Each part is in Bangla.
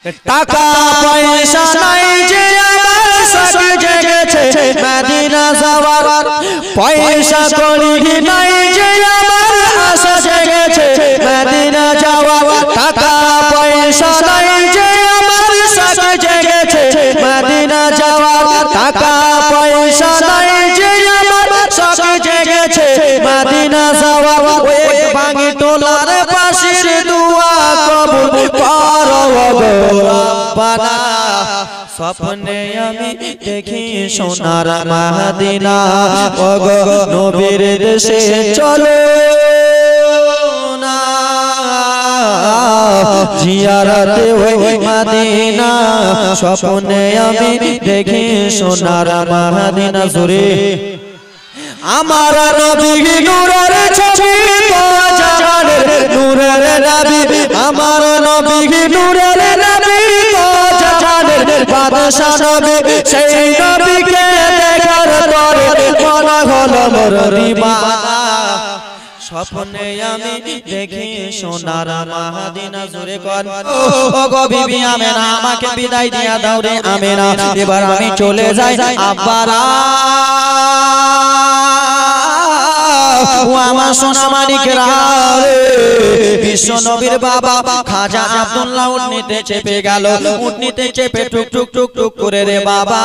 টাকা পয়সা নাই যে আমার শখ জেগেছে মদিনা যাওয়ার, পয়সা কড়ি নাই যে আমার আশা জেগেছে মদিনা যাওয়ার, টাকা পয়সা নাই যে আমার শখ জেগেছে মদিনা যাওয়ার, টাকা পয়সা নাই যে আমার শখ জেগেছে মদিনা যাওয়ার। ওই ভাঙি টোলার পাশের দোয়া কবুল করো গো রব্বানা, স্বপ্নে আমি দেখি সোনার মদিনা, ওগো নবীর দেশে চলো না জিয়ারতে ওই মদিনা, স্বপ্নে আমি দেখি সোনার মদিনা। জোরে আমার নবী নূরের ছবি তো জানের নূরের নবী, আমার নবী নূরের নবী তো জানের বাদশা নবী, সেই নবীকে দেখার পরে মন হলো মোর দিওয়ানা, স্বপ্নে আমি দেখি সোনার মদিনা। জোরে কর ও গো বিবি আমেনা, আমাকে বিদায় দিয়া দাও রে আমেনা, এবার আমি চলে যাই আব্বারা। ও আমার সোনা মানিকেরা রে, বিশ্ব নবীর বাবা খাজা আব্দুল্লাহ উঠনিতে চেপে গেল, উঠনিতে চেপে টুক টুক টুক টুক করে রে বাবা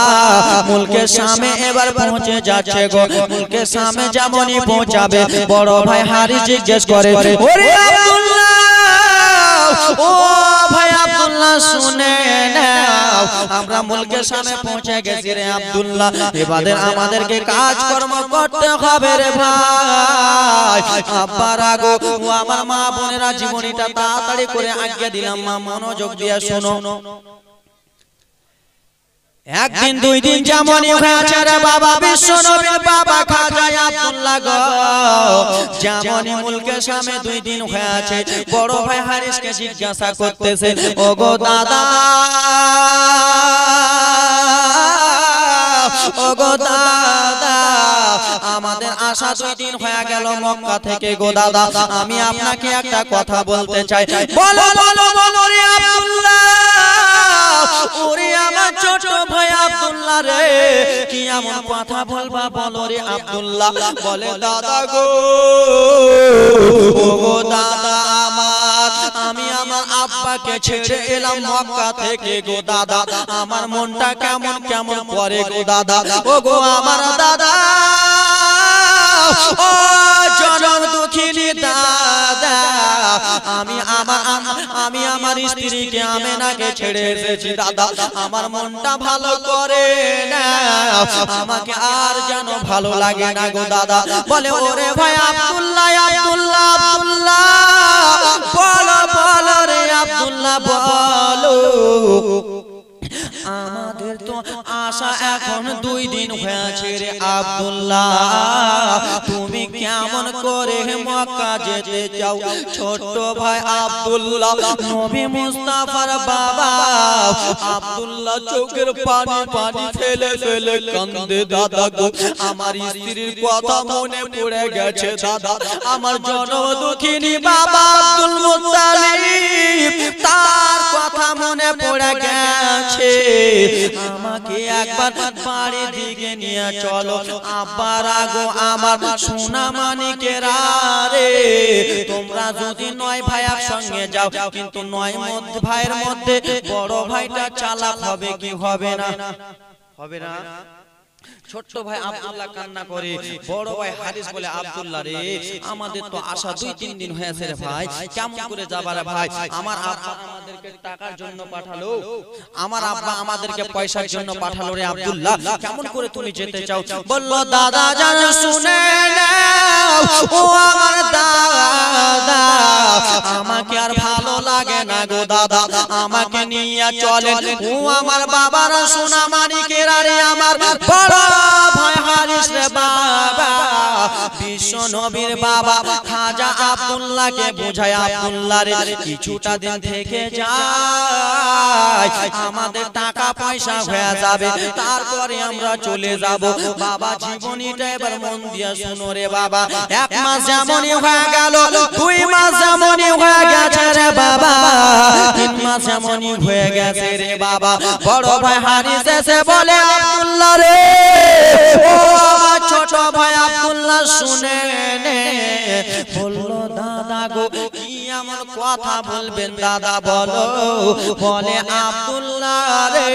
মুলকের সামনে এবার পৌঁছে যাচ্ছে গো। মুলকের সামনে যেমনই পৌঁছাবে বড় ভাই হারিস জিজ্ঞেস করে, ওরে আব্দুল্লাহ, ও ভাই আব্দুল্লাহ শুনে নাও, আমরা মুলকের সামনে পৌঁছে গেছি রে আব্দুল্লাহ, এবারে আমাদেরকে কাজকর্ম করতে হবে রে ভাই। আব্বারা গো, ও আমার মা বোনেরা, জীবনীটা তাড়াতাড়ি করে আজ্ঞা দিলাম, মা মনোযোগ দিয়ে শোনো। একদিন দুই দিন যেমনই হয়েছে রে বাবা বিশ্ব নবীর বাবা খাজা আব্দুল্লাহ গো, যেমনই মুলকের সামনে দুই দিন হয়েছে বড় ভাই হারিসকে জিজ্ঞাসা করতেছে, ও গো দাদা, ও গো দাদা, আমাদের আসা দুই দিন হয়ে গেল মক্কা থেকে গো দাদা, আমি আপনাকে একটা কথা বলতে চাই। বলো বলো বলো রে আব্দুল্লাহ, ওরে আমার ছোট ভাই আব্দুল্লাহ রে, কি এমন কথা বলবা বলো রে আব্দুল্লাহ। বলে দাদা গো, ও গো দাদা আমার, আমি আমার আব্বাকে ছেড়ে এলাম মক্কা থেকে গো দাদা, আমার মনটা কেমন কেমন করে গো দাদা। ও গো আমার দাদা, ও জনম দুঃখিনী দাদা, আমি আমার স্ত্রীকে আমেনাকে ছেড়ে এসেছি দাদা, আমার মনটা ভালো করে না, আমাকে আর যেন ভালো লাগে না গো দাদা। বলে ওরে ভাই আব্দুল্লাহ, আব্দুল্লাহ, আব্দুল্লাহ, বলো বলো রে আব্দুল্লাহ বলো, আমাদের তো আশা এখন দুই দিন হয়েছে রে আব্দুল্লাহ, তুমি কেমন করে মক্কা যেতে চাও? ছোট ভাই আব্দুল্লাহ নবী মুস্তাফার বাবা আব্দুল্লাহ চোখের পানি পানি ফেলে ফেলে কান্দে, দাদা গো আমার স্ত্রীর কথা মনে পড়ে গেছে দাদা, আমার জনম দুঃখিনী বাবা আব্দুল মুত্তালিব তার কথা মনে পড়ে গেছে, আমাকে একবার বাড়ি দিকে নিয়ে চলো। আব্বারা গো আমার সোনা মানিকেরা রে, তোমরা যদি নয় ভাইয়ের সঙ্গে যাও, কিন্তু নয় ভাইয়ের মধ্যে বড় ভাইটা চালাক হবে কি হবে না? হবে না? ছোট ভাই আব্দুল্লাহ কান্না করে, বড় ভাই হারিস বলে আব্দুল্লাহ রে, আমাদের তো আশা দুই তিন দিন হয়েছে রে ভাই, কেমন করে যাবা রে ভাই? আমার আব্বা আমাদেরকে টাকার জন্য পাঠালো, আমার আব্বা আমাদেরকে পয়সার জন্য পাঠালো রে আব্দুল্লাহ, কেমন করে তুমি যেতে চাও? বলল দাদা জান শুনে নাও, ও আমার দাদা, আমাকে আর ভালো লাগে না গো দাদা, আমাকে নিয়ে চলেন। ও আমার বাবার সোনা মানিকেরা রে, আমার বড় ভাই হারিস রে বাবা, বিশ্ব নবীর বাবা খাজা আব্দুল্লাহকে বুঝায়, আব্দুল্লাহ রে কিছুটা দিন থেকে যায়, আমাদের টাকা টাকা পয়সা হয়ে যাবে, তারপরে আমরা চলে যাব। বাবা জীবনীটা এবার মন দিয়ে শুনো রে বাবা। 1 মাস যেমনই হয়ে গেল, 2 মাস যেমনই হয়ে গেছে রে বাবা, 3 মাস যেমনই হয়ে গেছে রে বাবা। বড় ভাই হারিস এসে বলে, আব্দুল্লাহ রে, ও আমার ছোট ভাই আব্দুল্লাহ শুনে নে। বললো দাদা গো কি এমন কথা বলবেন দাদা বলো। বলে আব্দুল্লাহ রে,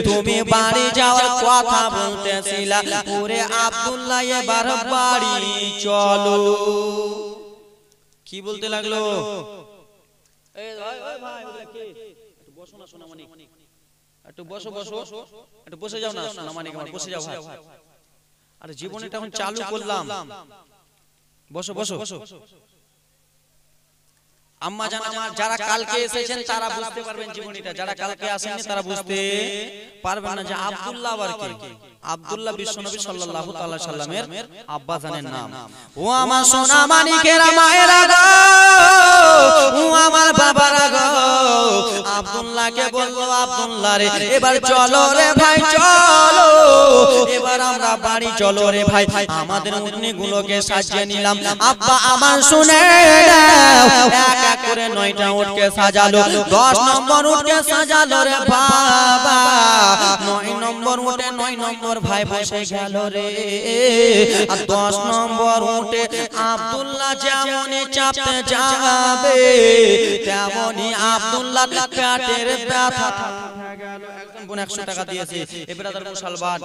তুমি বাড়ি যাওয়ার কথা বলতেছিলা, ওরে আব্দুল্লাহ এবার বাড়ি চলো। কি বলতে লাগলো? একটু বসো বসো, একটু বসে যাও না সোনামানিক আমার, বসে যাও ভাই। আরে জীবনটা এখন চালু করলাম, বসো বসো। আম্মা জান আমার যারা কালকে এসেছেন তারা বুঝতে পারবেন জীবনীটা, যারা কালকে আসেননি তারা বুঝতে পারবেন না যে আব্দুল্লাহ আবার কে। আব্দুল্লাহ বিশ্বনবী সাল্লাল্লাহু তাআলা সাল্লামের আব্বা জানের নাম। ও আমার সোনা মানিকেরা মায়েরা গো, ও আমার বাবারা গো, আব্দুল্লাহকে বললো আব্দুল্লাহ রে এবার চলো রে ভাই চলো, এবার আমরা বাড়ি চলো রে ভাই। আমাদের উটনিগুলোকে সাজিয়ে নিলাম। আব্বা আমার শুনে নাও, এক এক করে 9টা উটকে সাজালো, 10 নম্বর উটকে সাজালো রে বাবা। 9 নম্বর উটে 9 নম্বর ভাই বসে গেল রে। আর 10 নম্বর উটে আব্দুল্লাহ যেমনই চাপতে যাবে তেমনই আব্দুল্লাহ পেটের ব্যথা উঠে গেল। একজন বোন 100 টাকা দিয়েছে, এ ব্রাদার মুসলমান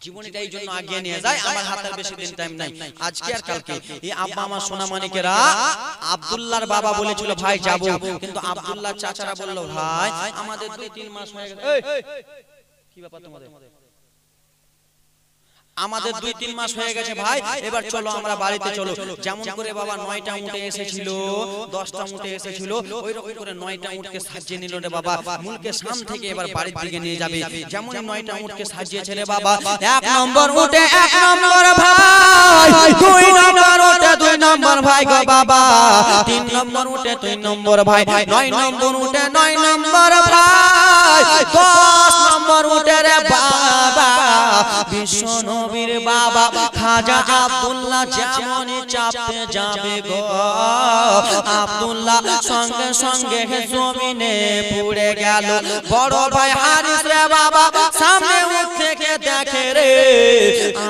জীবনীটা এই জন্য আগিয়ে নিয়ে যায়। আমার হাতে বেশি দিন টাইম নাই, আজকে আর কালকে। এই আব্বা আমার সোনা মানিকেরা, আব্দুল্লাহর বাবা বলেছিল ভাই যাব, কিন্তু আব্দুল্লাহর চাচারা বলল ভাই আমাদের 2-3 মাস হয়ে গেছে। কি ব্যাপার তোমাদের? আমাদের 2-3 মাস হয়ে গেছে ভাই, এবার চলো আমরা বাড়িতে চলো। যেমন করে বাবা 9টা উটে এসেছিল, 10টা উটে এসেছিল, ওই রকম করে 9টা উটকে সাজিয়ে নিল রে বাবা। মুলকে শাম থেকে এবার বাড়ির দিকে নিয়ে যাবে। যেমন 9টা উটকে সাজিয়েছে রে বাবা। 1 নম্বর উটে 1 নম্বর ভাই, 2 নম্বর উটে 2 নম্বর ভাই গো বাবা, 3 নম্বর উটে 3 নম্বর ভাই, 9 নম্বর উটে 9 নম্বর ভাই, 10 নম্বর উটে রে বাবা বিশ্বনবীর বাবা খাজা আব্দুল্লাহ যেমনই চাপতে যাবে গো, আব্দুল্লাহ সঙ্গে সঙ্গে জমিনে পড়ে গেল। বড় ভাই হারিস রে বাবা সামনে উঠ থেকে দেখে রে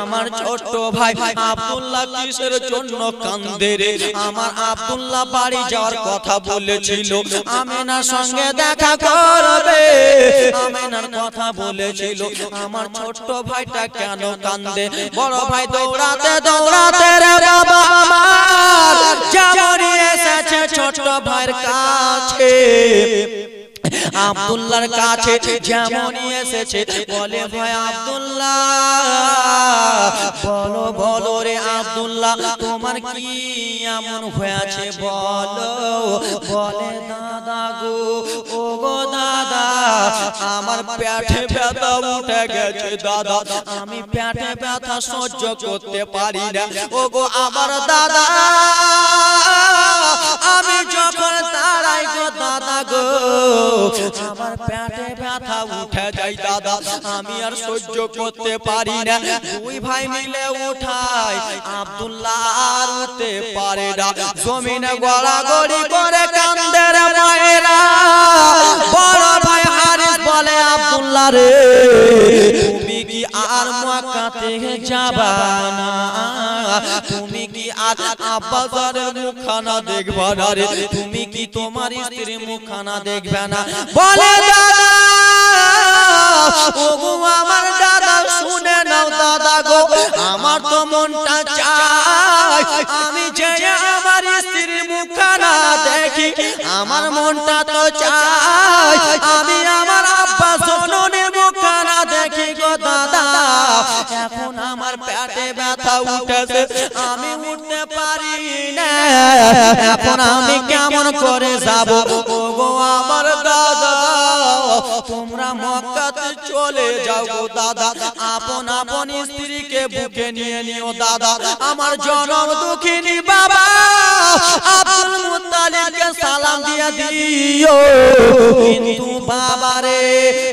আমার ছোট ভাই আব্দুল্লাহ কিসের জন্য কান্দে রে। আমার আব্দুল্লাহ বাড়ি যাওয়ার কথা বলেছিল, আমিনার সঙ্গে দেখা করবে, আমিনার কথা বলেছিল। আমার ছোট ভাইটা কেন কান্দে? বড় ভাই দৌড়াতে দৌড়াতে রে বাবা আমার যেমনই এসেছে ছোট ভাইয়ের কাছে, আব্দুল্লাহর কাছে যেমনই এসেছে বলে ভাই আব্দুল্লাহ বলো বলো রে আব্দুল্লাহ তোমার কি এমন হয়েছে বলো। বলে দাদা গো, ও গো দাদা আমার পেটে ব্যথা উঠে গেছে দাদা, আমি পেটে ব্যথা সহ্য করতে পারি না। ও গো আমার দাদা আমি যখন দাঁড়াই গো দাদা গো আমার পেটে ব্যথা উঠে যায় দাদা, আমি আর সহ্য করতে পারি না। 2 ভাই মিলে উঠায়, আব্দুল্লাহ আর উঠতে পারে না, জমিনে গড়াগড়ি করে কান্দে রে মায়েরা। বড় ভাই হারিস বলে আব্দুল্লাহ রে তুমি কি আর মক্কাতে যাবা না? তুমি কি আর আব্বাজারের মুখখানা দেখবা না রে? তুমি কি তোমার স্ত্রীর মুখখানা দেখবে না? বলে দাদা ও গো আমার দাদা শুনে নাও দাদা গো, আমার তো মনটা চায় আমি যে আমার স্ত্রীর মুখখানা দেখি, আমার মনটা তো চায় আমি আমার আব্বা জননীর মুখখানা দেখি গো দাদা। এখন আমার পেটে ব্যথা উঠেছে, আমি উঠতে পারি না, এখন আমি কেমন করে যাব? ও গো আমার দাদা তোমরা মক্কাতে চলে যাও গো দাদা, আপন আপন স্ত্রীকে বুকে নিয়ে নিও দাদা, আমার জনম দুঃখিনী বাবা আব্দুল মুত্তালিবকে সালাম দিয়ে দিও। কিন্তু বাবারে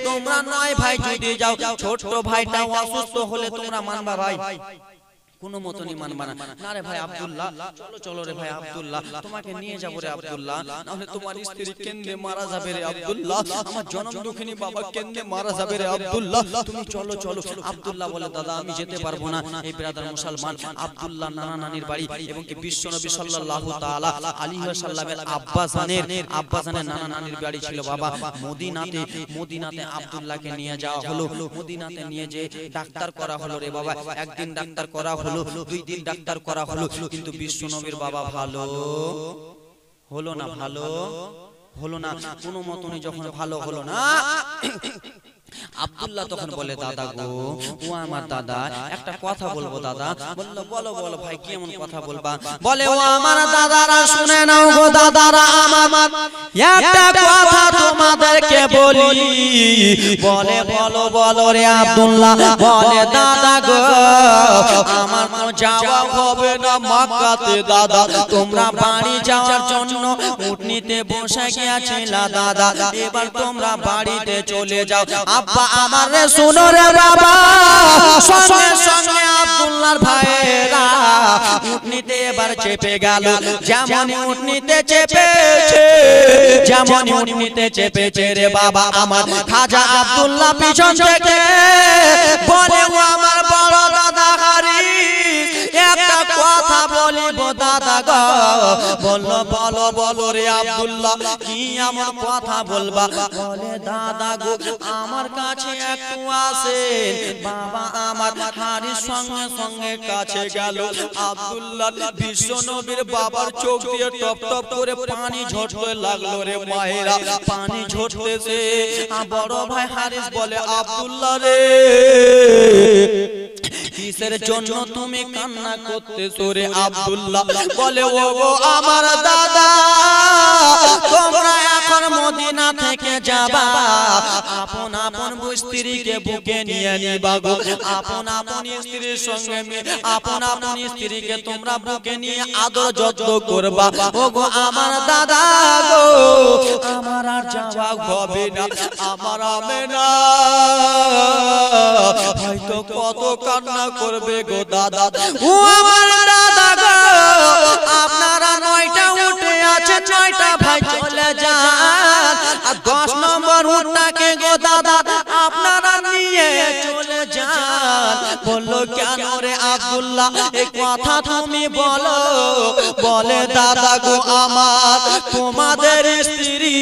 তোমরা নয় ভাই যদি যাও, ছোট ভাইটা অসুস্থ হলে তোমরা মানবা ভাই? কোনো মতনই মানবা না। না রে ভাই আব্দুল্লাহ, চলো চলো রে ভাই আব্দুল্লাহ, তোমাকে নিয়ে যাবো রে আব্দুল্লাহ, নাহলে তোমার স্ত্রী কেন্দে মারা যাবে রে আব্দুল্লাহ, আমার জনম দুঃখিনী বাবা কেন্দে মারা যাবে রে আব্দুল্লাহ, তুমি চলো চলো। আব্দুল্লাহ বলে দাদা আমি যেতে পারবো না। এই ব্রাদার মুসলমান আব্দুল্লাহ নানা নানির বাড়ি এবং কি বিশ্বনবী সাল্লাল্লাহু তাআলা আলাইহি ওয়াসাল্লামের আব্বাজানের নানা নানির বাড়ি ছিল বাবা মদিনাতে। মদিনাতে আব্দুল্লাহকে নিয়ে যাওয়া হলো। মদিনাতে নিয়ে যে ডাক্তার করা হলো রে বাবা। একদিন ডাক্তার করা হলো, 2 দিন ডাক্তার করা হলো, কিন্তু বিশ্বনবীর বাবা ভালো হলো না। ভালো হলো না কোনো মতনই। যখন ভালো হলো না, আব্দুল্লাহ তখন বলে দাদা গো, ও আমার দাদা, একটা কথা বলবো দাদা। বললো বলো বলো ভাই, কি এমন কথা বলবা? বলে ও আমার দাদারা শুনে নাও গো দাদারা আমার, একটা কথা তোমাদেরকে বলি। বলে বলো বলো রে আব্দুল্লাহ। বলে দাদা গো, আমার তো যাওয়া হবে না মক্কাতে দাদা, তোমরা বাড়ি যাওয়ার জন্য উটনিতে বসে গিয়েছিলা দাদা, এবার তোমরা বাড়িতে চলে যাও। আব্বা আমার রে শুনো রে বাবা, সঙ্গে সঙ্গে আব্দুল্লাহর ভাইরা উটনিতে এবার চেপে গেল। যেমন উটনিতে চেপেছে, যেমন উটনিতে চেপেছে রে বাবা আমার খাজা আব্দুল্লাহ পিছন থেকে বলে ও আমার বড় দাদা হারিস, একটা কথা বলিব দাদা গো। বললো বলো বলো রে আব্দুল্লাহ, কি এমন কথা বলবা? বলে দাদা গো, আমার কাছে একটু আসেন। বাবা আমার হারিস সঙ্গে সঙ্গে কাছে গেল। আব্দুল্লাহ বিশ্বনবীর বাবার চোখ দিয়ে টপ টপ করে পানি ঝরতে লাগলো রে মায়েরা, পানি ঝরতেছে। বড় ভাই হারিস বলে আব্দুল্লাহ রে, কিসের জন্য তুমি কান্না করতেছো রে আব্দুল্লাহ? বলে ও গো আমার দাদা, তোমরা এখন মদিনা থেকে যাবা, আপন আপন স্ত্রীকে বুকে নিয়ে নিবা গো, আপন আপন স্ত্রীর সঙ্গে আপন আপন স্ত্রীকে তোমরা বুকে নিয়ে আদর যত্ন করবা। ও গো আমার দাদা গো, আমার আর যাওয়া হবে না। আমার আমেনা হয়তো কত কান্না করবে গো দাদা। ও আমার দাদা গো, আপনারা 9টা উঠে আছে, 9টা ভাই চলে যান, আর 10 নম্বর উটটাকে গো দাদা আপনারা নিয়ে চলে যান। বললো কেন রে আব্দুল্লাহ, এই কথা তুমি বলো? বলে দাদা গো আমার, তোমাদের স্ত্রী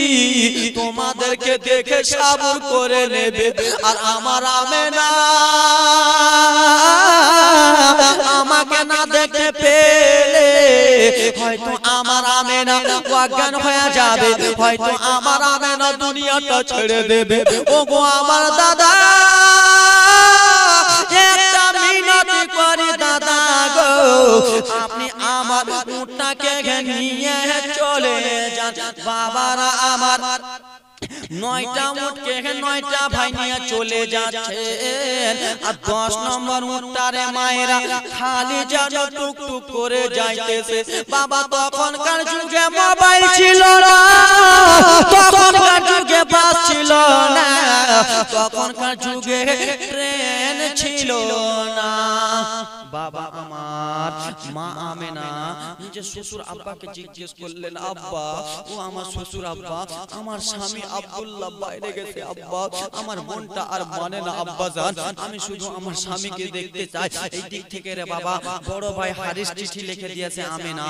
তোমাদেরকে দেখে সবুর করে নেবে, আর আমার আমেনা আমাকে না দেখতে পেলে হয়তো আমার আমেনা অজ্ঞান হয়ে যাবে, হয়তো আমার আমেনা দুনিয়াটা ছেড়ে দেবে। ও গো আমার দাদা, একটা মিনতি করি দাদা গো, আপনি আমার উটটাকে নিয়ে চলে যান। বাবারা আমার 9টা উটকে 9টা ভাই নিয়ে চলে যাচ্ছেন, আর 10 নম্বর উটটারে মায়েরা খালি যেন টুকটুক করে যাইতেছে। বাবা তখনকার যুগে মোবাইল ছিল না, তখনকার যুগে বাস ছিল না, তখনকার যুগে ট্রেন ছিল না। বাবা আমার মা আমেনা নিজের শ্বশুর আব্বাকে জিজ্ঞেস করলেন, আব্বা ও আমার শ্বশুর আব্বা, আমার স্বামী আব্দুল্লাহ বাইরে গেছে আব্বা, আমার মনটা আর মানে না আব্বা জান, আমি শুধু আমার স্বামীকে দেখতে চাই। এই দিক থেকে রে বাবা বড় ভাই হারিস চিঠি লিখে দিয়েছে আমেনা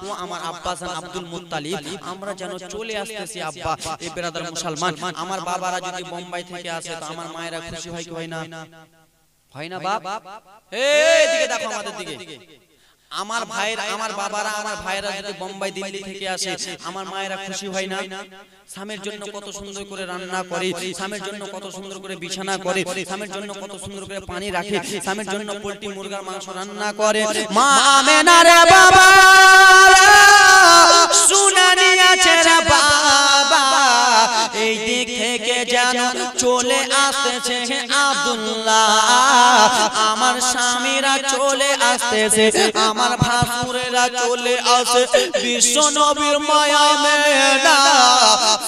ও আমার আব্বা জান আব্দুল মুত্তালিব, আমরা যেন চলে আসতেছি আব্বা। এই ব্রাদার মুসলমান, আমার বাবারা যদি বোম্বাই থেকে আসে তো আমার মায়েরা খুশি হয় কি হয় না? হয় না বাপ? এই দিকে দেখো আমাদের দিকে। আমার ভাইরা, আমার বাবারা, আমার ভাইরা যদি বোম্বাই দিল্লি থেকে আসে আমার মায়েরা খুশি হয় না? স্বামীর জন্য কত সুন্দর করে রান্না করে, স্বামীর জন্য কত সুন্দর করে বিছানা করে, স্বামীর জন্য কত সুন্দর করে পানি রাখে, স্বামীর জন্য পোল্ট্রি মুরগার মাংস রান্না করে। মা আমেনা রে বাবা শুনে নিয়েছে রে বাবা, এই দিক থেকে যেন চলে আসতেছে আব্দুল্লাহ, আমার স্বামীরা চলে আসতেছে, আমার ভাসুরেরা চলে আসে। বিশ্ব নবীর মায়ায় মেয়েরা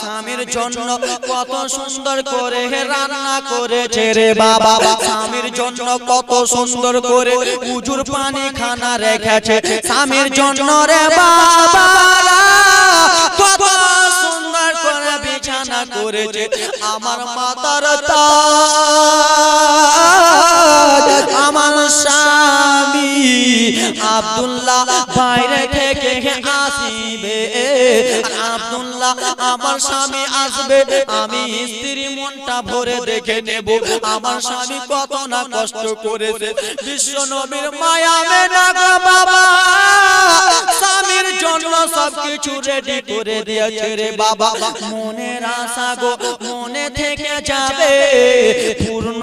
স্বামীর জন্য কত সুন্দর করে রান্না করেছে রে বাবা, স্বামীর জন্য কত সুন্দর করে উজুর পানি খানা রেখেছে স্বামীর জন্য রে বাবা, কত সুন্দর করে বিছানা করেছে আমার মাতার তাজ, আমার স্বামী আব্দুল্লাহ বাইরে থেকে আসিবে, আব্দুল্লাহ আমার স্বামী আসবে, আমি স্ত্রী মনটা ভরে দেখে নেব আমার স্বামী কত না কষ্ট করেছে। বিশ্ব নবীর মায়া মেনা গো বাবা, স্বামীর জন্য সবকিছু রেডি করে দিয়েছে রে বাবা, মনের আশা গো মনে থেকে যাবে, পূর্ণ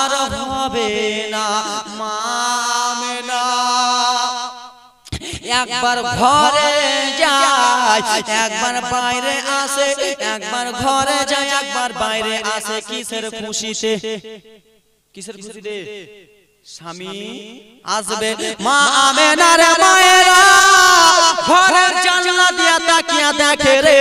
আর হবে না। মা মেনা একবার ঘরে যায়, একবার বাইরে আসে, একবার ঘরে যায়, একবার বাইরে আসে, কিসের খুশিতে, কিসের খুশিতে স্বামী আসবে। মা আমেনার মায়েরা ঘরের জানলা দিয়া তাকিয়া দেখে রে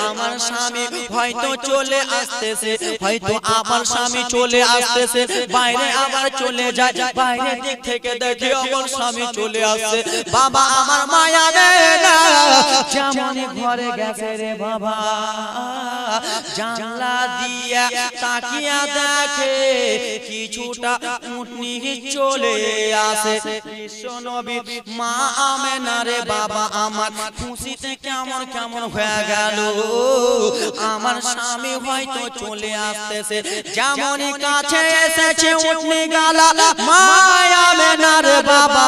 আমার স্বামী হয়তো চলে আসতেছে, হয়তো আমার স্বামী চলে আসতেছে, বাইরে আবার চলে যায়, বাইরে দিক থেকে দেখে আমার স্বামী চলে আসছে। বাবা আমার মায়া মেনা যেমনই ঘরে গেছে রে বাবা, জানলা দিয়া তাকিয়া দেখে কিছুটা উটনি চলে আসে। বিশ্ব নবীর মা আমেনা রে বাবা আমার খুশিতে কেমন কেমন হয়ে গেল, আমার স্বামী হয়তো চলে আসতেছে, যেমনই কাছে এসেছে উটনি গালা মা আমেনা রে বাবা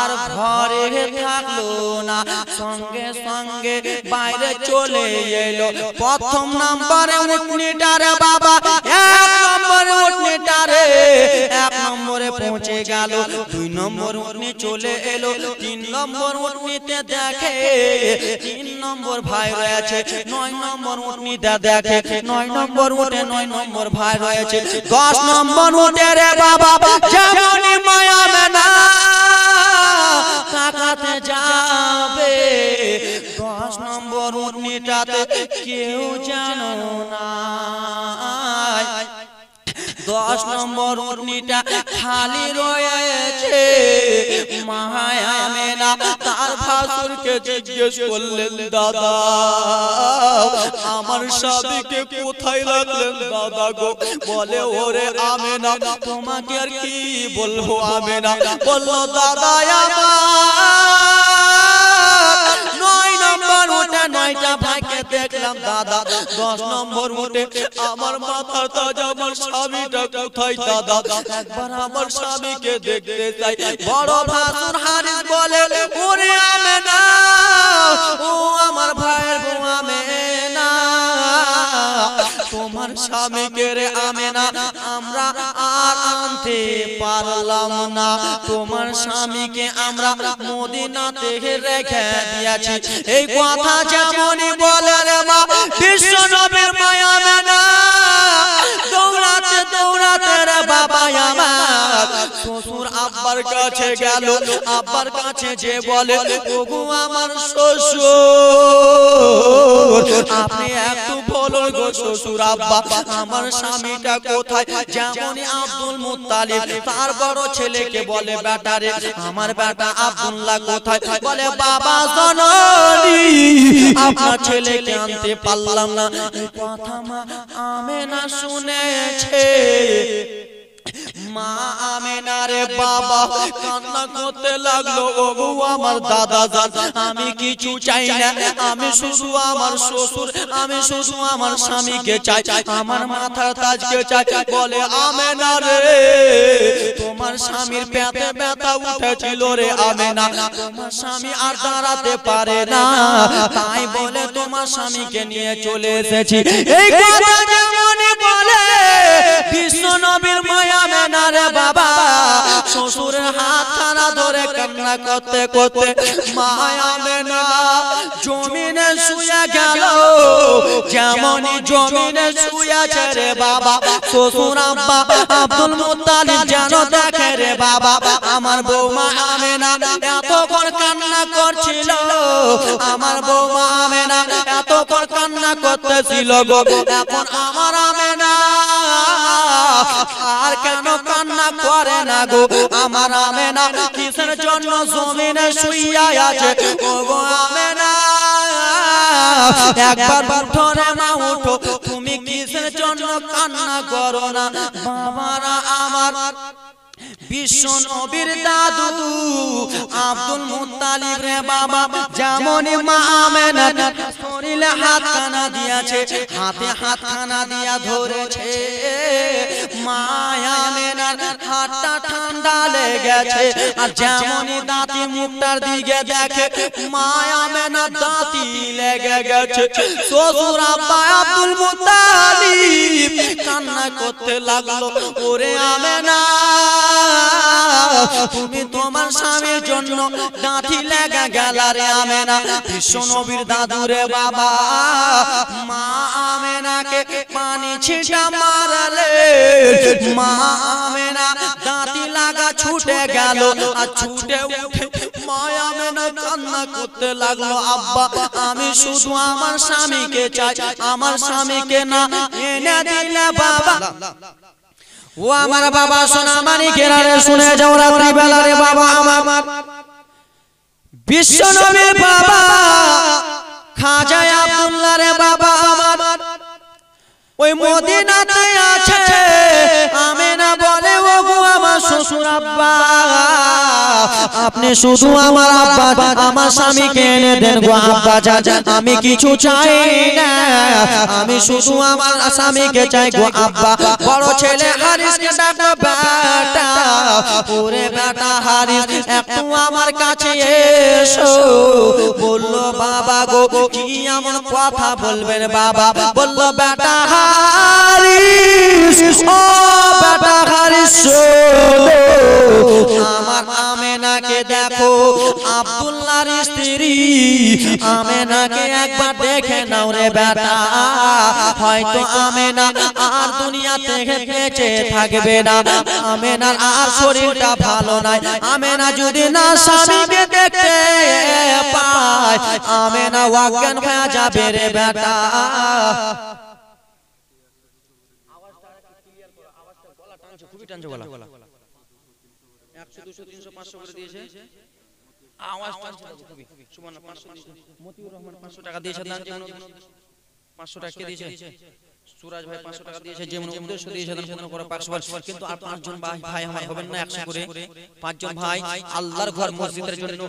আর ঘরে থাকলো না, সঙ্গে সঙ্গে বাইরে চলে এলো। প্রথম নম্বরে উটনিটা রে বাবা, এক নম্বরে উটনিটা রে এক নম্বরে পৌঁছে গেল, দুই নম্বর উটনি চলে এলো, তিন নম্বর উটনিতে দেখে তিন নম্বর ভাই রয়েছে, নয় নম্বর উটনিতে দেখে নয় নম্বর উঠে নয় নম্বর ভাই রয়েছে, 10 নম্বর উঠে রে বাবা যেমনই মায়া মেনা তাকাতে যাবে, 10 নম্বর উটনিটাতে কেউ জানো না, 10 নম্বর উটনিটা খালি রয়েছে। মায়া মেনা তার ভাসুরকে জিজ্ঞেস করলেন, দাদা আমার স্বামীকে কোথায় রাখলেন দাদা গো? বলে ওরে আমেনা তোমাকে আর কি বলবো আমেনা, বললো দাদা আমার 9 নম্বর উঠে 9টা ভাইকে দেখলাম দাদা, 10 নম্বর উঠে আমার মাথার তাজ আমার স্বামীটা কোথায় দাদা, একবার আমার স্বামীকে দেখতে চাই। বড় ভাসুর হারিস বলে ওরে আমেনা, ও আমার ভাইয়ের বউ আমেনা, তোমার স্বামীকে রে আমেনা আমরা আর আনতে পারলাম না, তোমার স্বামীকে আমরা মদিনাতে রেখে দিয়েছি। এই কথা যেমনই বলে রে মা বিশ্ব নবীর মায়া মেনা দৌড়াতে দৌড়াতে রে বাবা আমার শ্বশুর আব্বার কাছে গেল, আব্বার কাছে যে বলে ওগো আমার শ্বশুর আপনি একটু বলুন গো শ্বশুর আব্বা আমার স্বামীটা কোথায়? যেমনই আব্দুল মুত্তালিব তার বড় ছেলেকে বলে বেটা রে আমার বেটা আব্দুল্লাহ কোথায়? বলে বাবা জননী আপনার ছেলেকে আনতে পারলাম না। এই কথা মা আমেনা শুনেছে। মা আমেনা রে বাবা কান্না করতে লাগলো, ওগো আমার দাদা জান আমি কিছু চাই না, আমি শুধু আমার শ্বশুর, আমি শুধু আমার স্বামীকে চাই, আমার মাথার তাজকে চাই। বলে আমেনা রে তোমার স্বামীর পেটে ব্যথা উঠেছিল রে আমেনা, তোমার স্বামী আর দাঁড়াতে পারে না, তাই বলে তোমার স্বামীকে নিয়ে চলে এসেছি। এই কথা যেমনই বলে বিশ্ব নবীর মায়া মেনা রে বাবা শ্বশুরের হাতখানা ধরে কান্না করতে করতে মায়া মেনা জমিনে শুয়ে গেল। যেমনই জমিনে শুয়েছে রে বাবা শ্বশুর আব্বা আব্দুল মুত্তালিব যেন দেখে রে বাবা আমার বৌমা আমেনা এতক্ষণ কান্না করছিল, আমার বৌমা আমেনা এতক্ষণ কান্না করতেছিল গো। এখন আমার আমেনা আর কেন কান্না করে না গো? আমার আমেনা কিসের জন্য জমিনে শুইয়া আছে ও গো আমেনা? একবার উঠো রে মা উঠো, তুমি কিসের জন্য কান্না করো না? বাবারা আমার বিশ্ব নবীর দাদু আব্দুল মুত্তালিব রে বাবা যেমনই মা আমেনা শরীরে হাতখানা দিয়েছে, হাতে হাতখানা দিয়া ধরেছে, মা আমেনার হাতটা ঠান্ডা লেগেছে। আর যেমনই দাঁতি মুখটার দিকে দেখে মা আমেনার দাঁতি লেগে গেছে। শ্বশুর আব্বা আব্দুল মুত্তালিব কান্না করতে লাগলো, ওরে আমেনা তুমি তোমার স্বামীর জন্য দাঁতি লেগে গেল রে আমেনা। বিশ্ব নবীর দাদু রে বাবা মা আমেনাকে পানি ছিটা মারলে মা আমেনা দাঁতি লাগা ছুটে গেল। আর ছুটে উঠে মা আমেনা কান্না করতে লাগলো, আব্বা আমি শুধু আমার স্বামীকে চাই, আমার স্বামীকে না এনে দিলে বাবা। ও আমার বাবা সোনা মানিকেরা রে শুনে যাও রাত্রি বেলা রে বাবা আমার বিশ্ব নবীর বাবা খাজা আব্দুল্লাহ রে বাবা আমার ওই মদিনাতে আছে। আমেনা বলে ও গো আমার শ্বশুর আব্বা আপনি শুধু আমার আব্বা আমার স্বামীকে এনে দেন গো আব্বা জান, আমি কিছু চাই না, আমি শুধু আমার স্বামীকে চাই গো আব্বা। বড় ছেলে হারিসকে ডাকো বেটা, ওরে বেটা হারিস একটু আমার কাছে এসো। বললো বাবা গো কি এমন কথা বলবেন বাবা? বললো বেটা হারিস ও বেটা হারিস আমার আমেনাকে দেখো, আব্দুল্লাহর স্ত্রী আমেনাকে একবার দেখে নাও রে বেটা, হয়তো আমেনা আর দুনিয়া থেকে বেঁচে থাকবে না, আমেনার আর শরীরটা ভালো নাই। আমেনা যদি না স্বামীকে দেখতে পায় আমেনা অজ্ঞান হয়ে যাবে রে বেটা। খুবই টানছে গলা, 100 200 300 500 করে দিয়েছে, আওয়াজ টানছে খুবই। সুবহানাল্লাহ 500 দিয়েছে, মতিউর রহমান 500 টাকা দিয়েছে, দান যেমন 500 টাকা দিয়েছে, সুরাজ ভাই 500 টাকা দিয়েছে, যেমন উদ্দেশ্য দিয়েছে দান পূর্ণ করে 500। কিন্তু আর 5 জন ভাই আমার হবেন না 100 করে? 5 জন ভাই আল্লাহর ঘর মসজিদের জন্য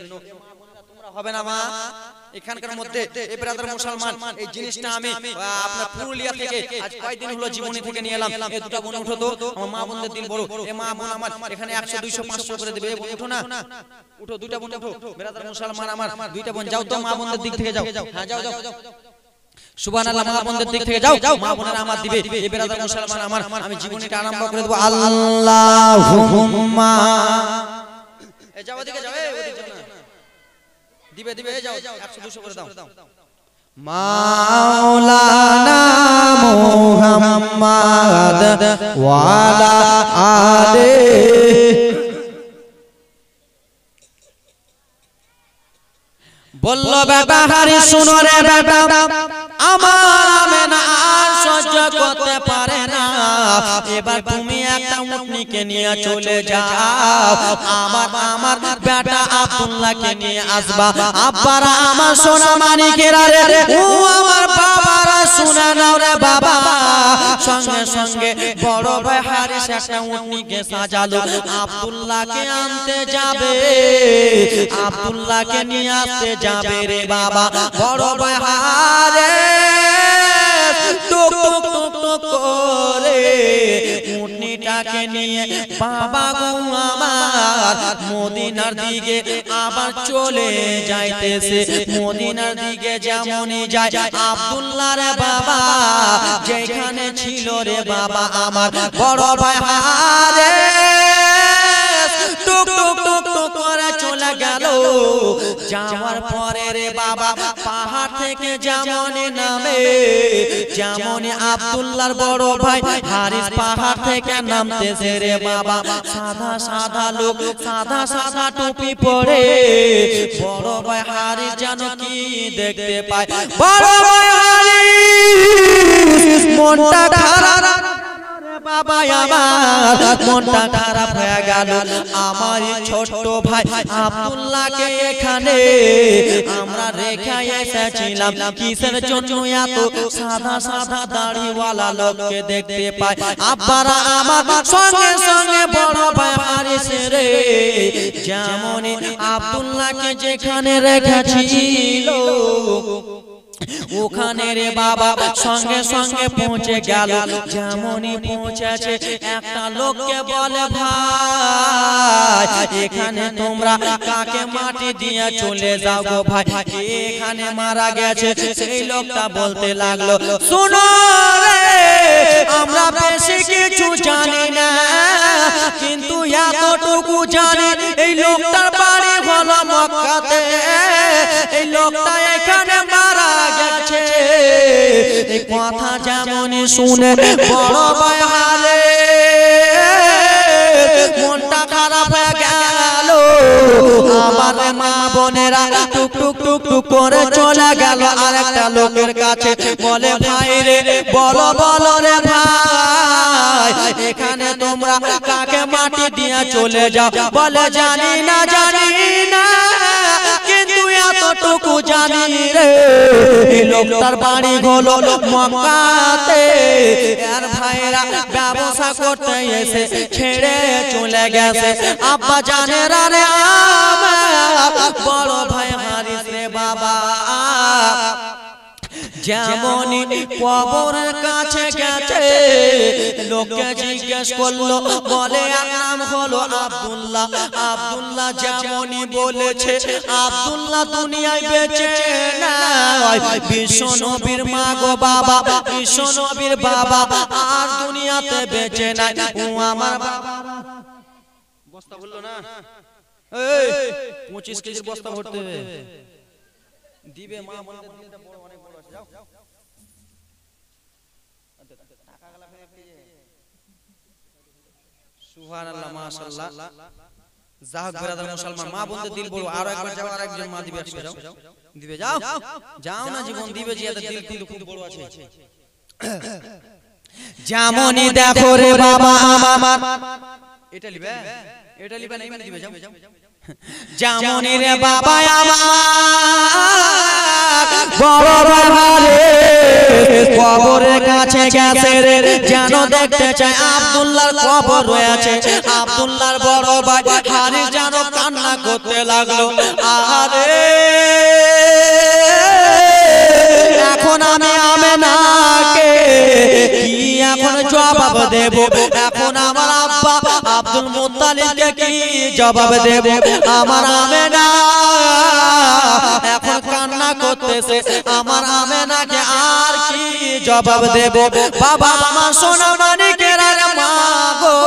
তোমরা হবে না মা? এখানকার মধ্যে এই ব্রাদার মুসলমান এই জিনিসটা আমি আপনার পুরুলিয়া থেকে আজ কয়েকদিন হলো জীবনী থেকে নিয়ে এলাম। এই দুটো বোন উঠো তো, আমার মা বোনদের দিল বড়, এ মা বোন আমার এখানে 100 200 500 করে দেবে। বোন উঠো না, উঠো, দুইটা বোন উঠো, ব্রাদার মুসলমান আমার দুইটা বোন, যাও তো মা বোনদের দিক থেকে যাও, হ্যাঁ যাও যাও সুবহানাল্লাহ, মা বোনদের দিক থেকে যাও, মা বোনেরা আমার দিবে। এই ব্রাদার মুসলমান আমার, আমি জীবনীটা আরম্ভ করে দেব। আল্লাহুম্মা এ যাও ওদিকে যাও, ওদিকে যাও না, দিবে দিবে, যাও 100 200 করে দাও। মাওলানা মুহাম্মদ ওয়ালা আলে বলল বেটা হারি শুনো রে বেটা, আমার আমেনা আর সহ্য করতে পারে না, এবার তুমি একটা উটনিকে নিয়ে চলে যাও, আমার বেটা আব্দুল্লাহকে নিয়ে আসবা। আব্বারা আমার সোনা মানিকেরা রে, ও আমার বাবারা শুনে নাও রে বাবা। সঙ্গে সঙ্গে বড় ভাই হারিস একটা উটনিকে সাজালো, আব্দুল্লাহকে আনতে যাবে, আব্দুল্লাহকে নিয়ে আসতে যাবে রে বাবা। বড় ভাই হারিস টুক টুক টুক টুক করে উটনিটাকে নিয়ে বাবা গো আমার মদিনার দিকে আবার চলে যাইতেছে। মদিনার দিকে যেমনই যায় আব্দুল্লাহ রে বাবা যেখানে ছিল রে বাবা আমার বড় ভাই হারে টুক টুক টুক টুক করে চলে গেল যাওয়ার পরে রে বাবা পাহাড় থেকে যেমন নামে যেমন আব্দুল্লাহর বড় ভাই হারিস পাহাড় থেকে নামতেছে রে বাবা সাদা সাদা লোক সাদা সাদা টুপি পরে বড় ভাই হারিস যেন কি দেখতে পায় বড় ভাই হারিস মনটা খারাপ বাবা আমার মনটা খারাপ হয়ে গেল আমার ছোট ভাই আব্দুল্লাহকে এখানে আমরা রেখে এসেছিলাম কিসের জন্য এত সাদা সাদা দাড়িওয়ালা লোককে দেখতে পাই আব্বারা আমার সঙ্গে সঙ্গে বড় ভাই হারিস রে যেমন আব্দুল্লাহকে যেখানে রেখেছিল ওখানে রে বাবা সঙ্গে সঙ্গে পৌঁছে গেল যেমনই পৌঁছেছে একটা লোককে বলে ভাই এখানে তোমরা কাকে মাটি দিয়ে চলে যাও গো ভাই এখানে মারা গেছে সেই লোকটা বলতে লাগলো শোনো রে আমরা বেশি কিছু জানি না কিন্তু এতটুকু জানি এই লোকটার বাড়ি হলো মক্কাতে এই লোকটা এখানে মারা গেছে এই কথা যেমন শুনে বড় ভাই হারে মনটা খারাপ হয়ে গেল আমার মা বোনেরা টুক টুক টুক টুক করে চলে গেল আরেকটা লোকের কাছে বলে ভাই রে বলো বলো রে ভাই এখানে তোমরা কাকে মাটি দিয়ে চলে যাও বলে জানি না কিন্তু এতটুকু জানি রে এই লোকটার বাড়ি হলো মক্কাতে আর ভাইরা ব্যবসা করতে এসে ছেড়ে চলে গেছে আব্বা জানেরা রে আমার বড় ভাই হারিস রে বাবা যেমনই কবরের কাছে গেছে লোকে জিজ্ঞেস করলো বলে আর নাম হলো আব্দুল্লাহ আব্দুল্লাহ যেমনই বলেছে আব্দুল্লাহ দুনিয়ায় বেঁচে নাই বিশ্ব নবীর মা গো বাবা বিশ্ব নবীর বাবা আর দুনিয়াতে বেঁচে নাই ও আমার বাবা বস্তা বললো না এই 25 কেজির বস্তা ভরতে দিবে মা বলে দিলে বড় অনেক বড় আছে যাও টাকা গলা ফেলে দিয়ে সুবহানাল্লাহ মাশাআল্লাহ যাও ব্রাদার মুসলমান মা বলতে দিল বড় আর একবার যাও আর একজন মা দিবে একবার যাও দিবে যাও যাও না জীবন দিবে জিয়াদা দিল খুব বড় আছে যেমনই দেখো রে বাবা আমার এটা লিবে না ইমান দিবে যাও যেমনই রে বাবা আমার বড় বাবারে কবরের কাছে গেছে রে যেন দেখতে চায় আব্দুল্লাহর কবর রয়েছে আব্দুল্লাহর বড় ভাই হারিস যেন কান্না করতে লাগলো আরে এখন আমি আমেনাকে কি এখন জবাব দেব এখন আমার আব্বা আব্দুল মুত্তালিবকে কি জবাব দেব আমার আমেনা এখন কান্না করতেছে আমার আমেনাকে আর কি জবাব দেব বাবা আমার সোনা মানিকের আর মা গো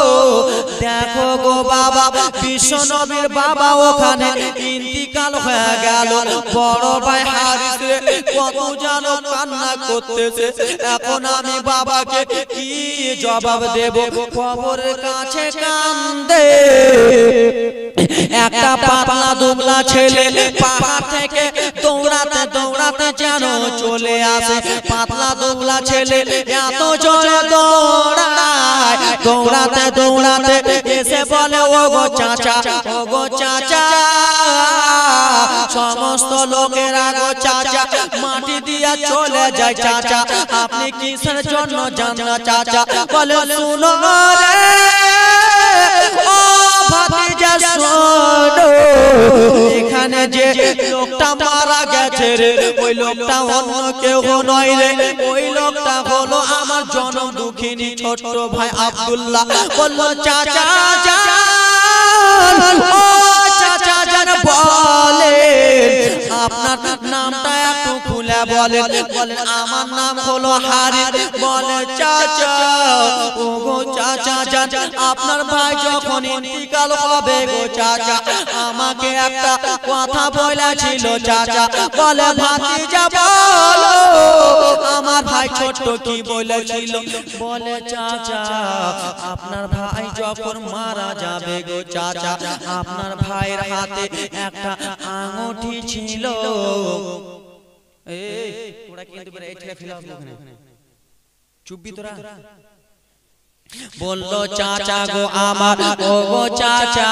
দেখো গো বাবা বিশ্ব নবীর বাবা ওখানে ইন্তিকাল হয়ে গেল বড় ভাই হারিস কত জানো কান্না করতেছে এখন আমি বাবাকে কি জবাব দেব কবরের কাছে কান্দে একটা পাতলা দুবলা ছেলে পাহাড় থেকে দৌড়াতে দৌড়াতে যেন চলে আসে পাতলা দুবলা ছেলে এত জোরে দৌড়ায় দৌড়াতে দৌড়াতে এসে বলে ও গো চাচা সমস্ত লোকেরা গো চাচা মাটি দিয়া চলে যায় চাচা আপনি কিসের জন্য জানা চাচা বলে শুনো রে ও ভাতিজা শোনো এখানে যে লোকটা মারা গেছে রে ওই লোকটা অন্য কেউ নয় রে ওই লোকটা হলো আমার জনম দুঃখিনী ছোট ভাই আব্দুল্লাহ বললো চাচা জান ও চাচা জান বলে আপনার নামটা একটু খুলে বলেন আমার নাম হলো হারিস। বলে চাচা, ওগো চাচা জান, আপনার ভাই যখন ইন্তিকাল হবে গো চাচা, আমাকে একটা কথা বলেছিল চাচা। বলে ভাতিজা বলো, আমার ভাই ছোট্ট কি বলেছিল? বলে চাচা, আপনার ভাই যখন মারা যাবে গো চাচা, আপনার ভাইয়ের হাতে একটা আঙুঠি ছিল। ওরা কিন্তু চুপবি তোরা। বললো চাচা গো আমার, ও গো চাচা,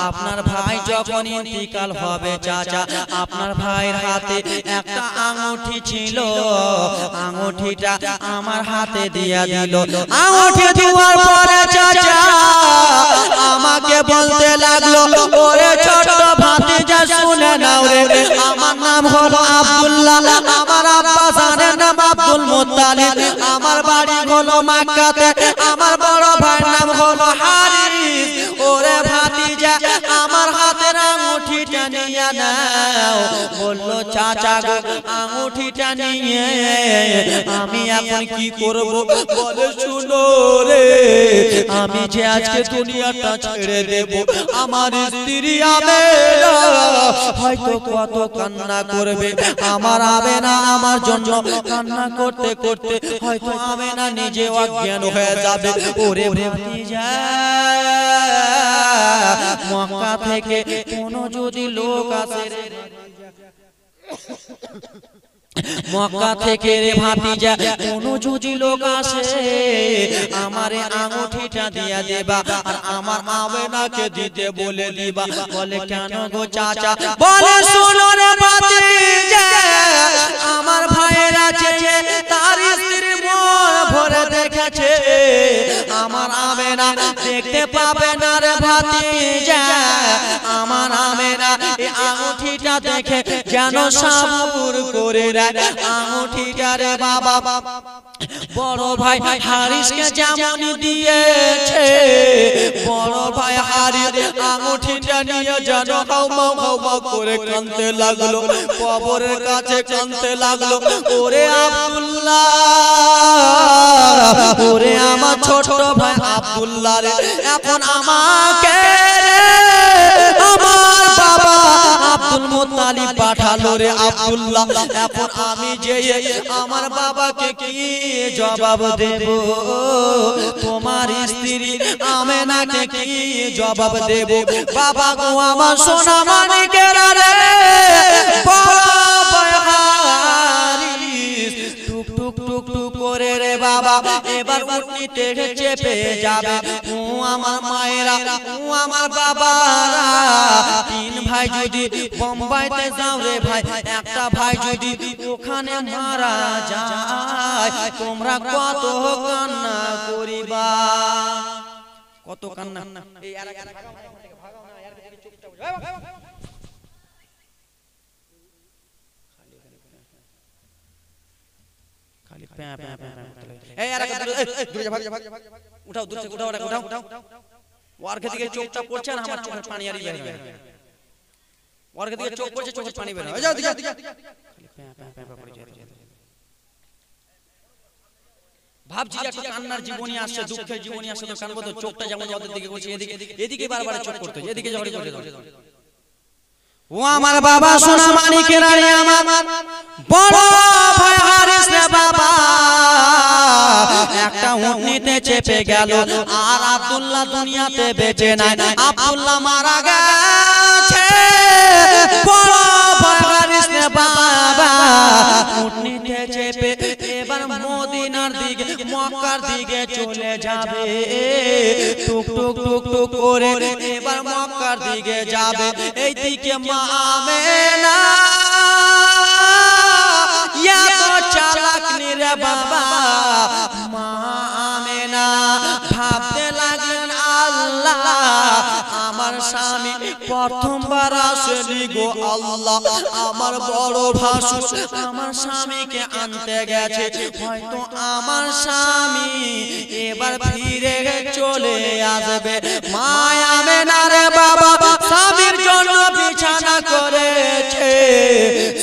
আপনার ভাই যখন ইন্তিকাল হবে চাচা, আপনার ভাইয়ের হাতে একটা আঙুঠি ছিল, আঙুঠিটা আমার হাতে দিয়া দিল। আঙুঠি দেওয়ার পরে চাচা আমাকে বলতে লাগলো, ওরে ছোট ভাতিজা শুনে নাও রে, আমার নাম হলো আব্দুল্লাহ, আমার আব্বা জানের নাম আব্দুল মুত্তালিব, আমার বাড়ি হলো মক্কাতে, আমার বড় ভাইয়ের নাম হলো হারিস। ওরে ভাতিজা আমার হাতের আঙুঠিটা নিয়ে নাও। বললো চাচা গো আঙুঠিটা নিয়ে আমি এখন কি করব? বলে শুনো রে, আমি যে আজকে দুনিয়াটা ছেড়ে দেব, আমার স্ত্রী আমেনা হয়তো কত কান্না করবে, আমার আমেনা আমার জন্য কান্না করতে করতে হয়তো আমেনা নিজে অজ্ঞান হয়ে যাবে। ওরে ভাতিজা, মক্কা থেকে কোনো যদি লোক আসে, মক্কা থেকে রে ভাতিজা কোনো যদি লোক আসে, আমারে আঙুঠিটা দিয়া দেবা আর আমার আমেনাকে দিতে বলে দিবা। বলে কেন গো চাচা? বলে শুনো রে ভাতিজা, আমার ভাইয়ের আছে তার স্ত্রী মন ভরে দেখেছে, আমার আমেনা দেখতে পাবে না রে ভাতিজা। আমার আমেনা এই আঙুঠিটা দেখে যেন সাবুর করে আঙুঠিটা রে বাবা বড় ভাই হারিসকে যেমন দিয়েছে, বড় ভাই হারিস আঙুঠিটা নিয়ে যেন হাউমাউ হাউমাউ করে কাঁদতে লাগলো, কবরের কাছে কাঁদতে লাগলো। ওরে আব্দুল্লাহ, ওরে আমার ছোট ভাই আব্দুল্লাহ রে, এখন আমাকে আমার বাবা আব্দুল মুত্তালিব পাঠালো রে আব্দুল্লাহ, এখন আমি যে আমার বাবাকে কি জবাব দেব? তোমার স্ত্রী আমেনাকে কি জবাব দেব? বাবা গো আমার সোনা মানিকেরা রে, টুক টুক টুক টুক করে রে বাবা এবার উঠনিতে চেপে যাবে। ও আমার মায়েরা, ও আমার বাবারা, তিন ভাই যদি বোম্বাইতে যাও রে ভাই, একটা ভাই যদি ওখানে মারা যায়, তোমরা কত কান্না করিবা, কত কান্না। এই উঠাও দূর থেকে, উঠাও উঠাও উঠাও। ওর দিকে চোখটা পড়ছে না, আমার চোখের পানি আর বের হয়। ওর দিকে চোখ পড়ছে, চোখের পানি বের হয়। যাও দিকে ভাবছি একটা কান্নার জীবনী আসছে, দুঃখের জীবনী আসছে, তো কানবো তো। চোখটা যেমন ওদের দিকে করছে, এদিকে এদিকে বারবার চোখ করতে, এদিকে যাওয়ার করতে দাও। ও আমার বাবা সোনা মানিকেরা রে, আমার বড় ভাই হারিস রে বাবা একটা উটনিতে চেপে গেল, আর আব্দুল্লাহ দুনিয়াতে বেঁচে নাই, আব্দুল্লাহ মারা গেছে। বড় ভাই হারিস রে বাবা উটনিতে চেপে এবার মদিনার দিকে, মক্কার দিকে চলে যাবে। টুক টুক টুক টুক করে এবার মক্কার দিকে যাবে। এইদিকে মা আমেনা ইয়া তো চালাক নি রে বাবা, মা আমেনা ভাবতে লাগলেন আল্লাহ আমার স্বামী প্রথমবার আসেনি গো আল্লাহ, আমার বড় ভাসুর আমার স্বামীকে আনতে গেছে, হয়তো আমার স্বামী এবার ফিরে চলে আসবে। মা আমেনা রে বাবা স্বামীর জন্য বিছানা করেছে,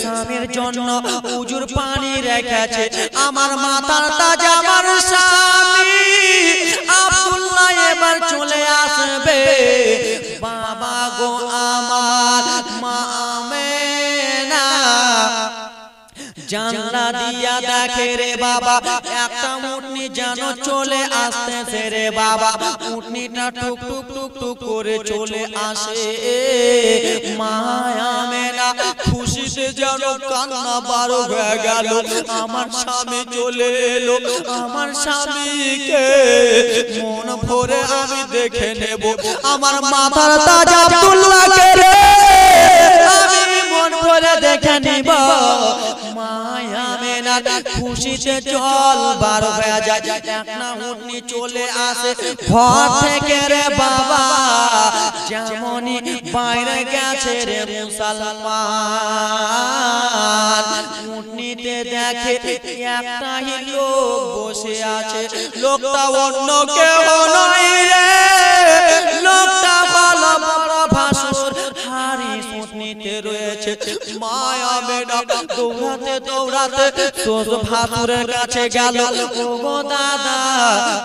স্বামীর জন্য উজুর পানি রেখেছে আমার মাথার তাজ আমার স্বামী আব্দুল্লাহ এবার চলে আসবে বাবা গো আমার মা আমেনা জানলা দিয়া দেখে রে বাবা একটা উটনি যেন চলে আসতেছে রে বাবা উটনিটা টুক টুক টুক টুক করে চলে আসে মায়া মেনা খুশিতে যেন কান্না বারো হয়ে গেল আমার স্বামী চলে এলো আমার স্বামীকে মন ভরে আমি দেখে নেব আমার মাথার তাজ আব্দুল্লাহকে রে আমি মন ভরে দেখে নিব মায়া মেনার খুশিতে জল বার হয়ে যায় একটা উটনি চলে আসে ঘর থেকে রে বাবা যেমনই বাইরে গেছে রে মুসলমান উটনিতে দেখে একটাই লোক বসে আছে লোকটা অন্য কেউ নয় রে লোকটা ভালো বড় ভাসুর হারিস উটনিতে রয়েছে মায়া মেনা দৌড়াতে দৌড়াতে তোর ভাসুরের কাছে গেল গো দাদা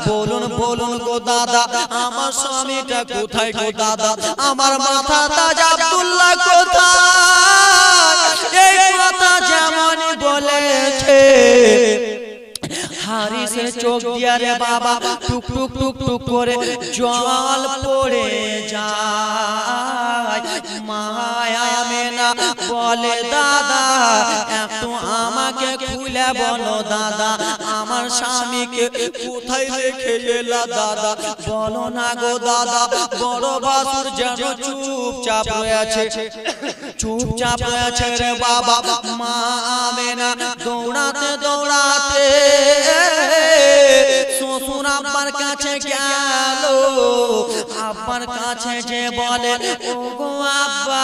বলুন বলুন গো দাদা আমার স্বামীটা কোথায় গো দাদা আমার মাথা তাজ আব্দুল্লাহ কোথায় এই কথা যেমনই বলেছে হারিসের চোখ দিয়া রে বাবা টুক টুক টুক টুক করে জল পড়ে যায় মায়া মেনা বলে দাদা একটু আমাকে খুলে বলো দাদা আমার স্বামীকে কোথায় রেখে এলা দাদা বলো না গো দাদা বড় ভাসুর যেন চুপচাপ রয়েছে চুপচাপ রয়েছে রে বাবা মা মেনা দৌড়াতে দৌড়াতে শ্বশুর আব্বার কাছে গেল আব্বার কাছে যে বলে ও গো আব্বা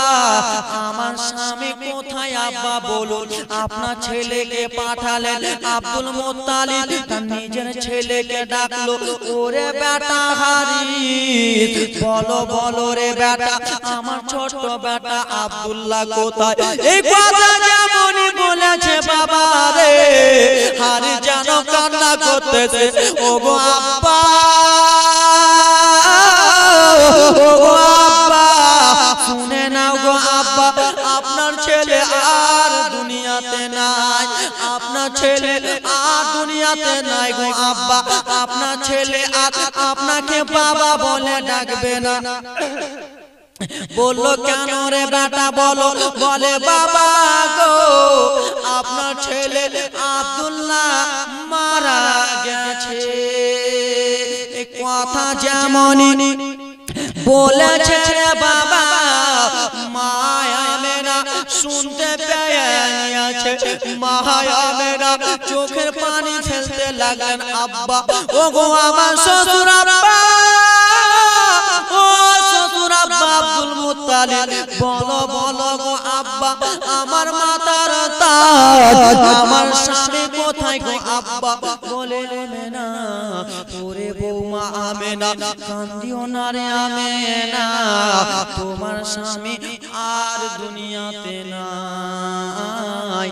আমার স্বামী কোথায় আব্বা বলুন আপনার ছেলেকে পাঠালেন আব্দুল মুত্তালিব তার নিজের ছেলেকে ডাকলো ওরে বেটা হারিস বলো বলো রে বেটা আমার ছোট বেটা আব্দুল্লাহ কোথায় এই কথা যেমনই বলেছে বাবা রে হারিস যেন কান্না করতেছে ও গো আব্বা ও গো আব্বা শুনে নাও গো আব্বা আপনার ছেলে আর দুনিয়াতে নাই আপনার ছেলে আর দুনিয়াতে নাই গো আব্বা আপনার ছেলে আর আপনাকে বাবা বলে ডাকবে না বললো কেন রে বেটা বলো বলে বাবা গো আপনার ছেলে আব্দুল্লাহ মারা গেছে কথা যেমনই বলেছে রে বাবা মায়া মেনা শুনতে পেয়েছে মায়া মেনা চোখের পানি ফেলতে লাগলেন আব্বা ও গো আমার শ্বশুর আব্বা ও শ্বশুর আব্বা আব্দুল মুত্তালিব বলো বলো গো আব্বা আমার মাথার তাজ আমার স্বামী কোথায় গো আব্বা বলে মেনা ওরে বৌমা আমেনা কান্দিও না রে আমেনা তোমার স্বামী আর দুনিয়াতে নাই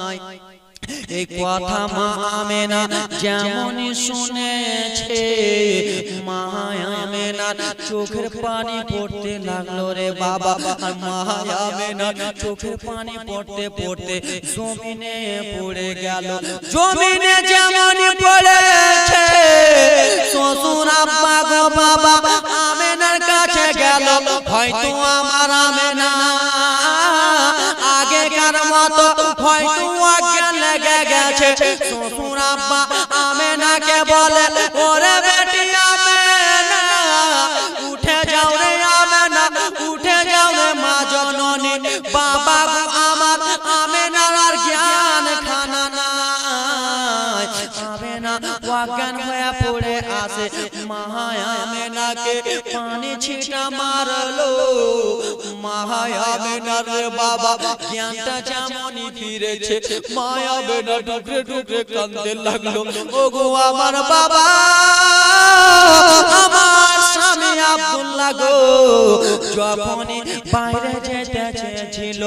এই কথা মা আমেনা যেমনই শুনেছে মা আমেনা চোখের পানি পড়তে লাগলো রে বাবা আর মা আমেনা চোখের পানি পড়তে পড়তে জমিনে পড়ে গেল জমিনে যেমনই পড়েছে শ্বশুর আব্বা গো বাবা আমেনার কাছে গেল হয়তো আমার আমেনা আগেকার মতো হয়তো অজ্ঞান লেগে গেছে শ্বশুর আব্বা আমেনাকে বলে ওরে বেটি আমেনা উঠে যাও রে আমেনা উঠে যাও রে মা জননী বাবা গো আমার আমেনার আর জ্ঞান খানা নাই আমেনা অজ্ঞান হয়ে পড়ে আসে মা আমেনাকে পানি ছিটা মারলো মা আমেনার বাবা জ্ঞানটা যেমনই ফিরেছে মা আমেনা টুকরে টুকরে কাঁদতে লাগলো ও গো আমার বাবা আমার স্বামী আব্দুল্লাহ গো যখনই বাইরে যেতেছে ছিল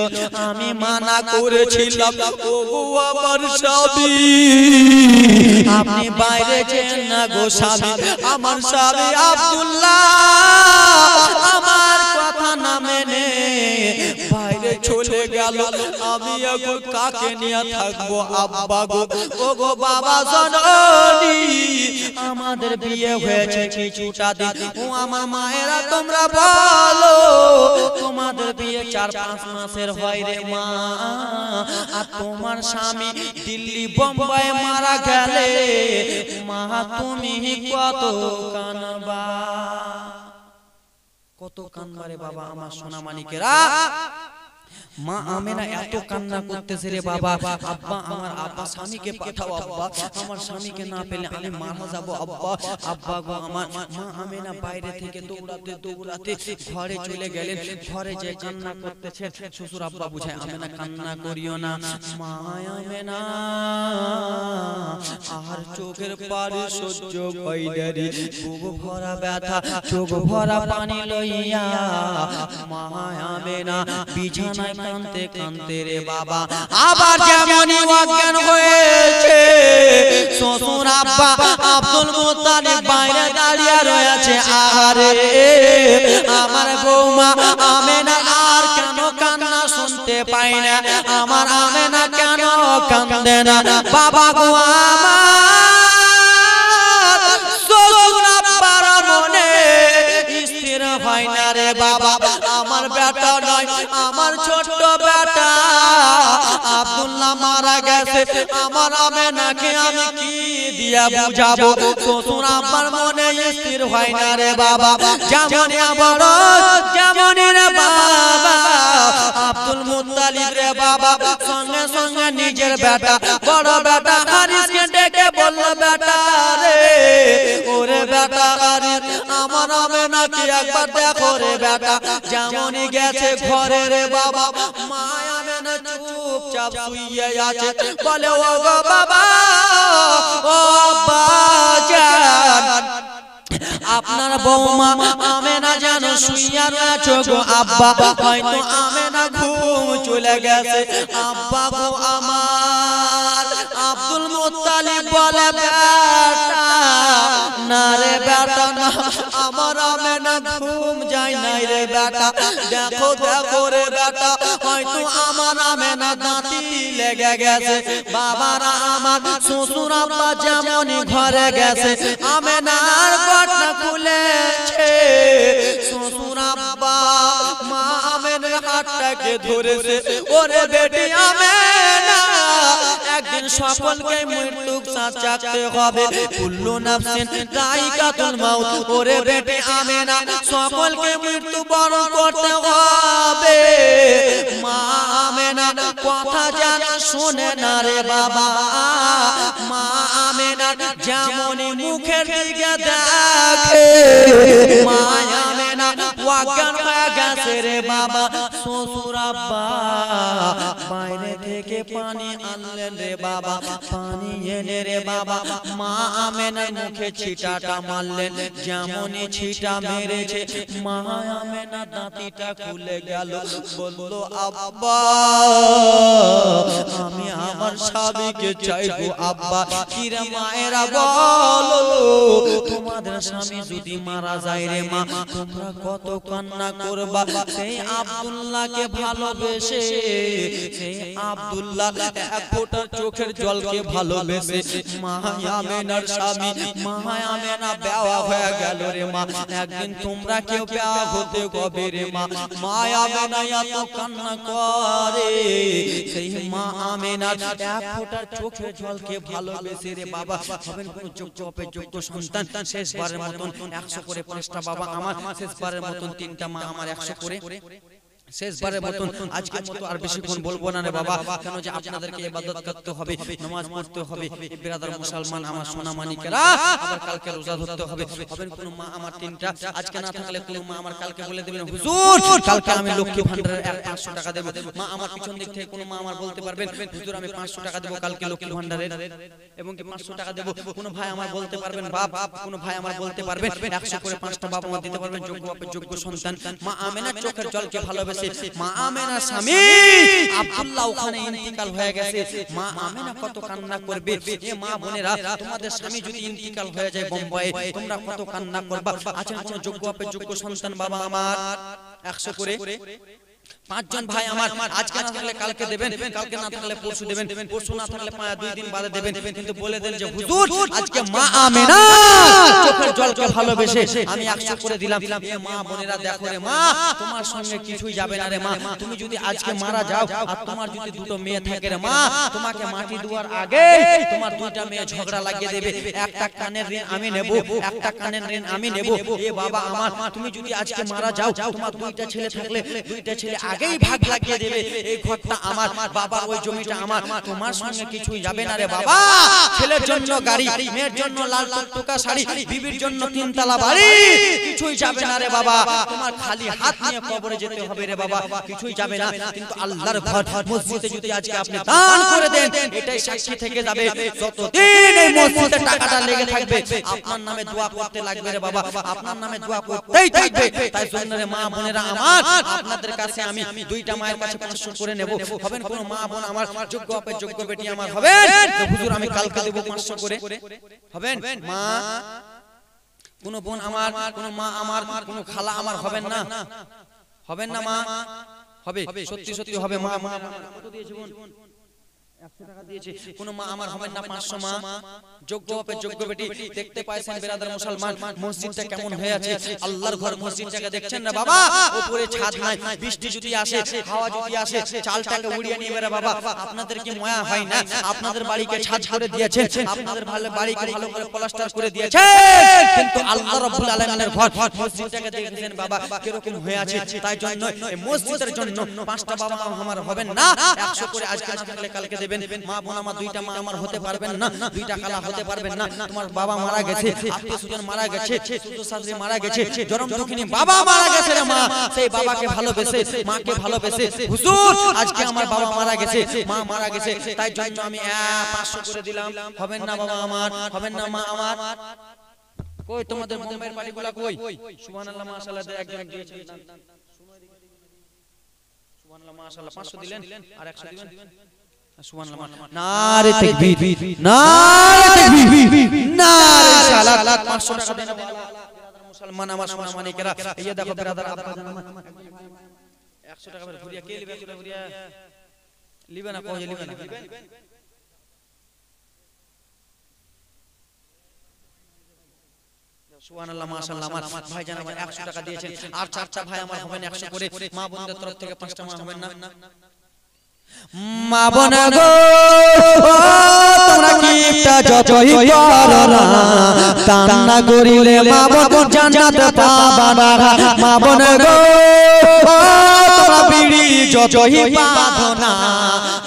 আমি মানা করেছিলাম ওগো আমার স্বামী আপনি বাইরে যেন না গো স্বামী আমার স্বামী আব্দুল্লাহ আমার কথা না মেনে বাইরে চলে গেল আমি এখন কাকে নিয়ে থাকবো আব্বা গো ওগো বাবা জননী আমাদের বিয়ে হয়েছে কিছুটা দিন ও আমার মায়েরা তোমরা বলো তোমাদের বিয়ে 4-5 মাসের হয় রে মা আর তোমার স্বামী দিল্লি বোম্বাই মারা গেলে মা তুমি কত কানবা কত কানবারে বাবা আমার সোনা মানিকেরা মা আমেনা এত কান্না করতেছে রে বাবা আব্বা আমার আব্বা স্বামীকে পাঠাও আব্বা আমার স্বামীকে না পেলে আমি মারা যাব আব্বা আব্বা গো আমার মা আমেনা বাইরে থেকে দৌড়াতে দৌড়াতে ঘরে চলে গেলেন ঘরে যে কান্না করতেছেন শ্বশুর আব্বা বুঝায় আমেনা কান্না করিও না মা আমেনা আর চোখের পানি সহ্য হয় না রে বুক ভরা ব্যথা চোখ ভরা পানি লইয়া মা আমেনা বিছানায় কাঁদতে কাঁদতে রে বাবা আবার যেমনই অজ্ঞান হয়েছে শ্বশুর আব্বা আব্দুল মুত্তালিব বাইরে দাঁড়িয়ে রয়েছে আরে আমার বৌমা আমেনা আর কেন কান্না শুনতে পাই না আমার আমেনা কেন কাঁদে না বাবা গো আমার শ্বশুর আব্বার মনে স্থির হয় না রে বাবা আমার বেটা নয় আমার ছোট বেটা আব্দুল্লাহ মারা গেছে আমার আমেনাকে আমি কি দিয়া বুঝাবো শ্বশুর আব্বার মনে স্থির হয় না রে বাবা যেমন বড় যেমন রে বাবা আব্দুল মুত্তালিব রে বাবা সঙ্গে সঙ্গে নিজের বেটা বড় বেটা হারিসকে ডেকে বলল বেটা রে ওরে বেটা হারিস আমার আমেনাকে একবার দেখো রে বেটা যেমনই গেছে ঘরে রে বাবা মা আমেনা চুপচাপ শুয়ে আছে বলে ও গো বাবা ও বাজান আপনার বৌমা আমেনা জানো শুইয়া রয়েছে গো আব্বা হয়তো আমেনা ঘুম চলে গেছে আব্বা গো আমার আব্দুল মুত্তালিব বলে বেটা না রে বেটা না আমার আমেনা ঘুম যায় নাই রে বেটা দেখো দেখো রে বেটা হয়তো আমার আমেনা দাঁতি লেগে গেছে বাবারা আমার শ্বশুর আব্বা যেমনই ঘরে গেছে আমেনার ঘটনা খুলেছে শ্বশুর আব্বা মা আমেনার হাতটাকে ধরেছে ওরে বেটি আমেনা একদিন সকলকে মৃত্যু চাকতে হবে কুল্লু নাফসিন যায়িকাতুল মাউত ওরে বেটি আমেনা সকলকে মৃত্যু বরণ করতে হবে মা আমেনা কথা যেন শুনে না রে বাবা মা আমেনা যেমনই মুখের দিকে দেখে মা আমেনা অজ্ঞান হয়ে গেছে রে বাবা শ্বশুর আব্বা বাইরে থেকে পানি আনলেন রে বাবা পানি এনে রে বাবা মা আমেনার মুখে ছিটাটা মারলেন যেমনই ছিটা মেরেছে মা আমেনা দাঁতিটা খুলে গেল বলল আব্বা আমি আমার স্বামীকে চাইবো আব্বা কিরে মায়েরা বলো তোমাদের স্বামী যদি মারা যায় রে মা তোমরা কত কান্না করবা সেই আব্দুল্লাহকে ভালোবেসে সেই আব্দুল্লাহ এক ফোঁটা চোখের জলকে ভালোবেসে মা আমেনার স্বামী মা আমেনা বেওয়া হয়ে গেল রে মা একদিন তোমরা কেউ বেওয়া হতে হবে রে মা মা আমেনা এত কান্না করে সেই মা আমেনার এক ফোঁটা চোখের জলকে ভালোবেসে রে বাবা হবেন কোন যোগ্য অযোগ্য সন্তান শেষবারের মতন 100 করে 5টা বাবা আমার শেষবারের মতন 3টা মা আমার 100 করে শেষবারের মতন আজকের মতো আর বেশিক্ষণ বলবো না রে বাবা কেন যে আপনাদেরকে ইবাদত করতে হবে নামাজ পড়তে হবে বিরাদার মুসলমান আমার সোনা মানিকেরা আবার কালকে রোজা ধরতে হবে হবেন কোন মা আমার 3টা আজকে না থাকলে কোন মা আমার কালকে বলে দিবেন হুজুর কালকে আমি লক্ষ্মী ভান্ডারের 500 টাকা দেব মা আমার পিছন দিক থেকে কোন মা আমার বলতে পারবেন হুজুর আমি 500 টাকা দেব কালকে লক্ষ্মী ভান্ডারের এবং কি 500 টাকা দেব কোন ভাই আমার বলতে পারবেন বাপ কোন ভাই আমার বলতে পারবেন 100 করে 5টা বাপ আমার দিতে পারবেন যোগ্য বাপের যোগ্য সন্তান মা আমেনা চোখের জলকে ভালোবেসে ভালোবেসে মা আমেনার স্বামী আব্দুল্লাহ ওখানে ইন্তিকাল হয়ে গেছে। মা আমেনা কত কান্না করবে। এ মা বোনেরা, তোমাদের স্বামী যদি ইন্তিকাল হয়ে যায় বোম্বাইয়ে, তোমরা কত কান্না করবা। আছেন কোন যোগ্য বাপের যোগ্য সন্তান বাবা আমার 100 করে 5 জন ভাই আমার, আজকে না থাকলে কালকে দেবেন, কালকে না থাকলে পরশু দেবেন, পরশু না থাকলে 2 দিন বাদে দেবেন। কিন্তু বলে দেন যে হুজুর আজকে মা আমেনা চোখের জলকে ভালোবেসে আমি 100 করে দিলাম। এ মা বোনেরা দেখো রে মা, তোমার সঙ্গে কিছুই যাবে না রে মা। তুমি যদি আজকে মারা যাও আর তোমার যদি 2টো মেয়ে থাকে রে মা, তোমাকে মাটি দেওয়ার আগে তোমার 2টা মেয়ে ঝগড়া লাগিয়ে দেবে। একটা কানের ঋণ আমি নেব, একটা কানের ঋণ আমি নেব। এ বাবা আমার, তুমি যদি আজকে মারা যাও, তোমার 2টা ছেলে থাকলে 2টা ছেলে আগেই ভাগ লাগিয়ে দেবে। এই ঘরটা আমার, বাবা ওই জমিটা আমার। তোমার সঙ্গে কিছুই যাবে না রে বাবা। ছেলের জন্য গাড়ি, মেয়ের জন্য লাল টুকটুকা শাড়ি, বিবির জন্য 3 তলা বাড়ি, কিছুই যাবে না রে বাবা। তোমার খালি হাত নিয়ে কবরে যেতে হবে রে বাবা, কিছুই যাবে না। কিন্তু আল্লাহর ঘর মসজিদে যদি আজকে আপনি দান করে দেন, এটাই সাক্ষী থেকে যাবে যতদিন এই মসজিদে টাকাটা লেগে থাকবে আপনার নামে দোয়া করতে লাগবে রে বাবা, আপনার নামে দোয়া করতেই থাকবে। তাই জন্য রে মা বোনেরা আমার, আপনাদের কাছে আমি 2টা মায়ের কাছে 500 করে নেব। হবেন কোন মা বোন আমার যোগ্য বাপের যোগ্য বেটি আমার হবেন, হুজুর আমি কালকে দেব 500 করে। হবেন মা, কোন বোন আমার, কোন মা আমার, কোন খালা আমার হবেন না? হবেন না মা? হবে, সত্যি সত্যি হবে মা। কত দিয়েছে বোন? 100 টাকা দিয়েছে। কোন মা আমার হবেন না? 500 মা যোগ্য বাপের যোগ্য বেটি। দেখতে পাইছেন বেরাদার মুসলমান মসজিদটা কেমন হয়ে আছে? আল্লাহর ঘর মসজিদটাকে দেখছেন না বাবা? উপরে ছাদ নাই, বৃষ্টি যদি আসে, হাওয়া যদি আসে, চালটাকে উড়িয়ে নিয়ে বেরা বাবা। আপনাদের কি মায়া হয় না? আপনাদের বাড়িকে ছাদ করে দিয়েছেন, আপনাদের ভালো বাড়িকে ভালো করে প্লাস্টার করে দিয়েছেন, কিন্তু আল্লাহ রাব্বুল আলামিনের ঘর মসজিদটাকে দেখছেন বাবা কিরকম হয়ে আছে। তাই জন্য এই মসজিদের জন্য 5টা বাবা আমার হবেন না? 100 করে আজকে না থাকলে কালকে দেবেন। মা বোন আমার 2টা মা আমার হতে পারবেন না, 2টা খালা হতে পারবেন না। তোমার বাবা মারা গেছে, আত্মীয় স্বজন মারা গেছে, শ্বশুর শাশুড়ি মারা গেছে, জনম দুঃখিনী বাবা মারা গেছে রে মা। সেই বাবাকে ভালোবেসে, মাকে ভালোবেসে, হুজুর আজকে আমার বাবা মারা গেছে, মা মারা গেছে, তাই জন্য আমি 500 করে দিলাম। হবেন না বাবা আমার? হবেন না মা আমার? কই তোমাদের মুম্বাইয়ের পার্টিগুলা কই? সুবহানাল্লাহ মাশাআল্লাহ একজন দিয়েছে। সুবহানাল্লাহ মাশাআল্লাহ 500 দিলেন আর 100 দিবেন। সুবহানাল্লাহ, নারে তাকবীর, নারে তাকবীর, নারে সালাত। 500 টাকা দেন মুসলমান আমার সোনা মানিকেরা। এই দেখো ব্রাদার আব্বা জান আমার 100 টাকা করে ঘুরিয়া কে লিবে? ঘুরিয়া লিবে না? কই লিবে না? সুবহানাল্লাহ মাশাআল্লাহ আমার ভাইজান আমার 100 টাকা দিয়েছেন। আর 4টা ভাই আমার হবেন 100 করে। মা বোনদের তরফ থেকে 5টা মা হবেন না? মা বোন গো তোমরা কিটা যতই করো না, দান না করিলে মা বোন জান্নাত পাবা না। মা বোন গো তোমরা বিড়ি যতই বাঁধো না,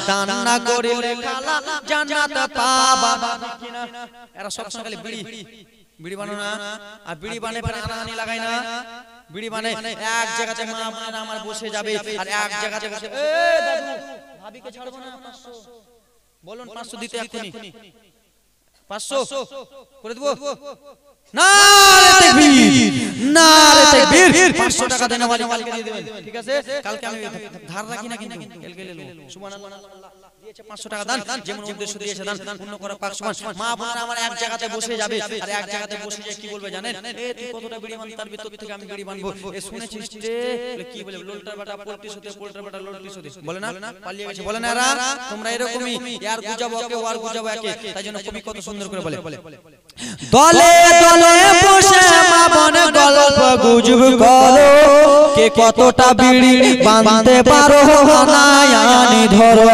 দান না করিলে খালা জান্নাত পাবা না। এরা সব সময় খালি বিড়ি বিড়ি বানো না, আর বিড়ি বানে ফের আনানি লাগাই না। বিড়ি বানে এক জায়গাতে মা বোনেরা আমার বসে যাবে, আর এক জায়গাতে বসে এ দাদু ভাবিকে ছাড়বো না 500 বলুন, 500 দিতে এখনি 500 করে দেব। নারে তাকবীর, নারে তাকবীর। 500 টাকা দেন ওয়ালি কালকে দিয়ে দিবেন, ঠিক আছে? কালকে আমি ধার রাখি না কিন্তু কালকে নেব। সুবহানাল্লাহ দিয়েছে 500 টাকা দান, যেমন উদ্দেশ্য দিয়েছে দান পূর্ণ করা পাক সুবহান। মা বোনেরা আমার এক জায়গাতে বসে যাবে, আর এক জায়গাতে বসে যে কি বলবে জানেন? এ তুই কতটা বিড়ি বান, তার ভিতর থেকে আমি বিড়ি বানবো। এ শুনেছিস রে? কি বলে? লোলটার বাটা পোল্টিস হতে, পোল্টার বাটা লোলটিস হতে বলে না? পালিয়ে গেছে বলে না এরা? তোমরা এরকমই ইয়ার গুজাবো কে ওয়ার গুজাবো একে। তাই জন্য কবি কত সুন্দর করে বলে, দলে দলে বসে মা বোন গল্প গুজব করো, কে কতটা বিড়ি বানতে পারো নায়ানি ধরো।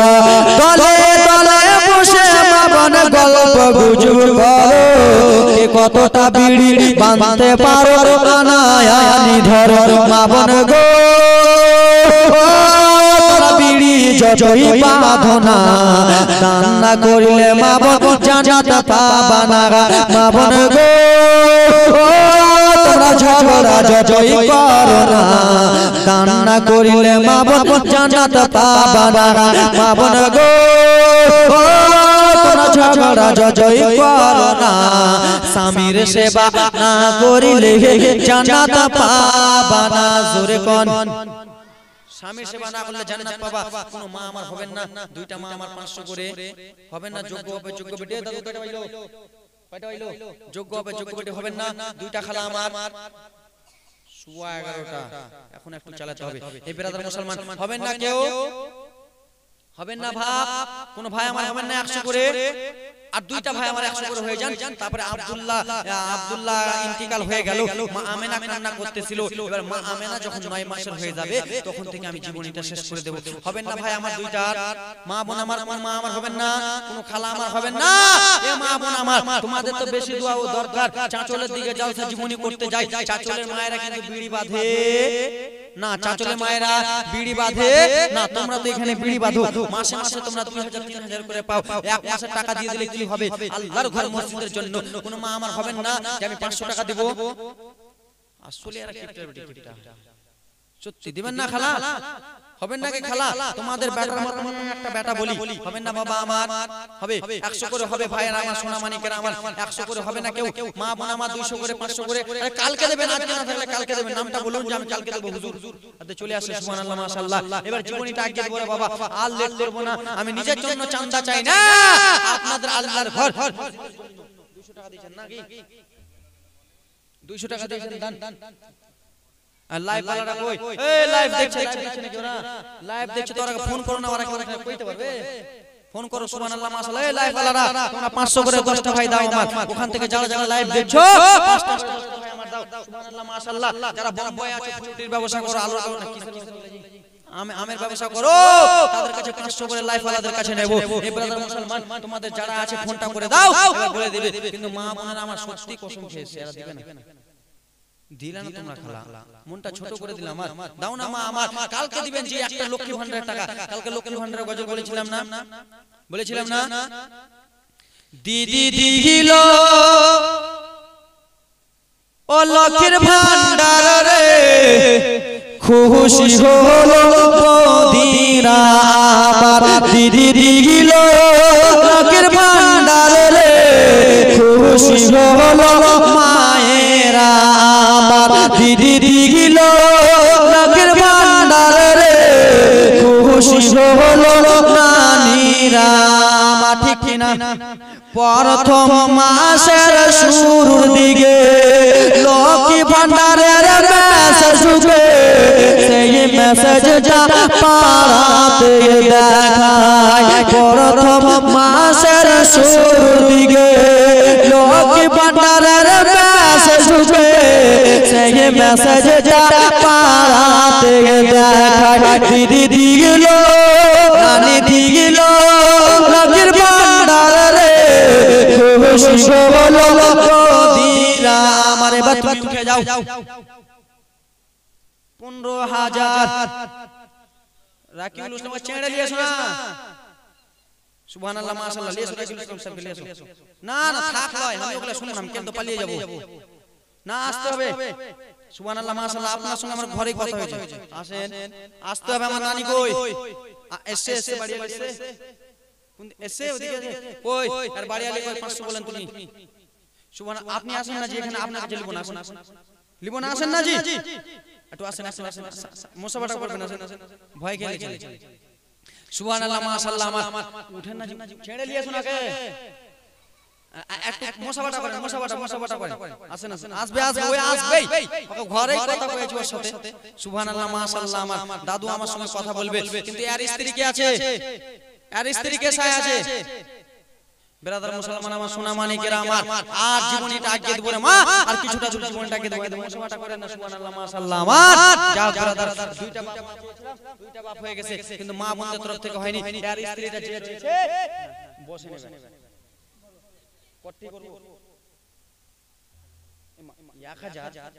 দলে দলে বসে মা বোন গল্প গুজব করো, কে কতটা বিড়ি বানতে পারো নায়ানি ধরো। মা বোন গো বিড়ি যতই বাঁধো না, দান না করিলে মা বোন জান্নাত পাবা না। মা বোন গো তোমরা ঝগড়া যতই করো না, দান না করিলে মা বোন জান্নাত পাবা না। মা বোন গো তোমরা ঝগড়া যতই করো না, স্বামীর সেবা না করিলে জান্নাত পাবা না। জোরে কোন স্বামীর সেবা না করলে জান্নাত পাবা। কোন মা আমার হবেন না, দুইটা মা আমার 500 করে হবেন না। যোগ্য হবে যোগ্য বেটে দাদু কয়টা হইলো, কয়টা হইলো? যোগ্য হবে যোগ্য বেটে হবেন না। দুইটা খালা আমার 11:15। এখন একটু চালাতে হবে। এই ব্রাদার মুসলমান হবেন না কেউ, হবেন না ভাব, কোন ভাই আমার হবেন না 100 করে। আর দুইটা ভাই আমার 100 করে হয়ে যান। তারপরে আব্দুল্লাহ ইন্তিকাল হয়ে গেল, মা আমেনা কান্না করতেছিল। এবার মা আমেনা যখন 9 মাসের হয়ে যাবে তখন থেকে আমি জীবনীটা শেষ করে দেব। হবেন না ভাই আমার দুইটা মা বোন আমার, কোন মা আমার হবেন না, কোন খালা আমার হবেন না। এ মা বোন আমার, তোমাদের তো বেশি দোয়া ও দরকার। চাচলের দিকে জলসা জীবনী করতে যাই, চাচলের মায়েরা কিন্তু বিড়ি বাঁধে না, চাচলের মায়েরা বিড়ি বাঁধে না। তোমরা তো এখানে বিড়ি বাঁধো, মাসে মাসে তোমরা 2000 3000 করে পাও। এক মাসের টাকা দিয়ে দিলে কি হবে? আল্লাহর ঘর মসজিদের জন্য। কোন মা আমার হবেন না যে আমি 500 টাকা দেব। আসলে আর কিপটা সত্যি দিবেন না খালা, হবেন নাকি খালা? তোমাদের বেটার মত একটা বেটা বলি, হবেন না বাবা আমার? হবে 100 করে হবে ভাইয়েরা আমার, সোনা মানিকেরা আমার 100 করে হবে না কেউ? মা বোন আমার 200 করে 500 করে। আরে কালকে দেবেন, আজকে না থাকলে কালকে দেবেন। নামটা বলুন যে আমি কালকে দেব হুজুর। আতে চলে আসে সুবহানাল্লাহ মাশাআল্লাহ। এবার জীবনীটা আগে দেব রে বাবা, আর লেট করব না। আমি নিজের জন্য চাঁদা চাই না, আপনাদের আল্লাহর ঘর 200 টাকা দিবেন নাকি? 200 টাকা দিবেন দান। আর লাইভ वाला কই? এই লাইভ দেখছে নাকি ওরা? লাইভ দেখছে তো ওরা ফোন করো না, ওরা কইতে পারবে? ফোন করো সুবহানাল্লাহ মাশাআল্লাহ। এই লাইভ वाला তোমরা 500 করে 10টা ভাই দাও আমার। ওখান থেকে যারা যারা লাইভ দেখছো 5টা ভাই আমার দাও সুবহানাল্লাহ মাশাআল্লাহ। যারা বোম্বাই আছে ফুটির ব্যবসা করো, আলুর আমের ব্যবসা করো, তাদের কাছে 500 করে লাইভ वालाদের কাছে নেব। এই ব্রাদার মুসলমান তোমাদের যারা আছে ফোনটা করে দাও, এবার বলে দিবে। কিন্তু মা বোনেরা আমার সত্যি কসম খেয়েছে, এরা দিবে না। দিলা না তোমরা খালা, মনটা ছোট করে দিলাম আমার। দাও না মা আমার, কালকে দিবেন যে একটা লক্ষ্মী ভান্ডারের টাকা। কালকে লক্ষ্মী ভান্ডারের গজল বলেছিলাম না, বলেছিলাম না? দিদি দিল ও লক্ষ্মীর ভান্ডার রে, খুশি হলো দিনা আমার। দিদি দিল লক্ষ্মীর ভান্ডার রে, খুশি হলো মায়েরা আমার। দিদি দিল লক্ষ্মীর ভান্ডার রে, খুশি হলো নানীরা আমার। ঠিক কিনা? প্রথম মাসের শুরুর দিকে লক্ষ্মী ভান্ডারের মেসেজ ঢুকে, সেই মেসেজ যা পাড়াতে দেখায়। প্রথম মাসের শুরুর দিকে লক্ষ্মী ভান্ডারের মেসেজ ঢুকে, সেই মেসেজ যা পাড়াতে দেখায়। দিদি দিল নানি দিল লক্ষ্মীর ভান্ডার রে, খুশি হলো দিনা আমার। এবার তুমি উঠে যাও। 15,000 রাকিবুল ইসলাম ছেড়ে নিয়ে এসো না। সুবহানাল্লাহ মাশাআল্লাহ, নিয়ে এসো রাকিবুল ইসলাম সাহেব, নিয়ে এসো। না না থাক নয়, আমি ওগুলা শুনলাম কিন্তু পালিয়ে যাব না, আসতে হবে। সুবহানাল্লাহ মাশাআল্লাহ, আপনার সঙ্গে আমার ঘরে কথা হয়েছে। আসেন, আসতে হবে। আমার নানি কই? এসে এসে বাড়ি এসে কোন এসে ওদিকে কই? আর বাড়ি আলে কই? 500 বলেন তুমি। সুবহানাল্লাহ, আপনি আসেন না জি, এখানে আপনাকে লিবো না, আসেন লিবো না, আসেন না জি, একটু আসেন আসেন আসেন, মুসাফাটা করবেন, আসেন ভয় খেলে চলে। সুবহানাল্লাহ মাশাআল্লাহ, আমার উঠেন না জি, ছেড়ে নিয়ে আসুন আগে। একটু মুসাফাটা করেন, মুসাফাটা করেন। আসেন আসেন, আসবে আসবে, ওই আসবেই। ওকে ঘরেই কথা কইছি ওর সাথে। সুবহানাল্লাহ মাশাআল্লাহ, আমার দাদু আমার সঙ্গে কথা বলবে, কিন্তু এর স্ত্রী কে আছে? এর স্ত্রী কে সায় আছে? ব্রাদার মুসলমান আমার, সোনা মানিকেরা আমার, আর জীবনীটা আগে দেব রে মা, আর কিছুটা জীবনীটা আগে দেব। মুসাফাটা করেন না। সুবহানাল্লাহ মাশাআল্লাহ, আমার যাও ব্রাদার। দুইটা বাপ হয়ে গেছে, কিন্তু মা বোনদের তরফ থেকে হয়নি। এর স্ত্রীটা চেয়েছে বসে নেবে। পট্টি করব 1000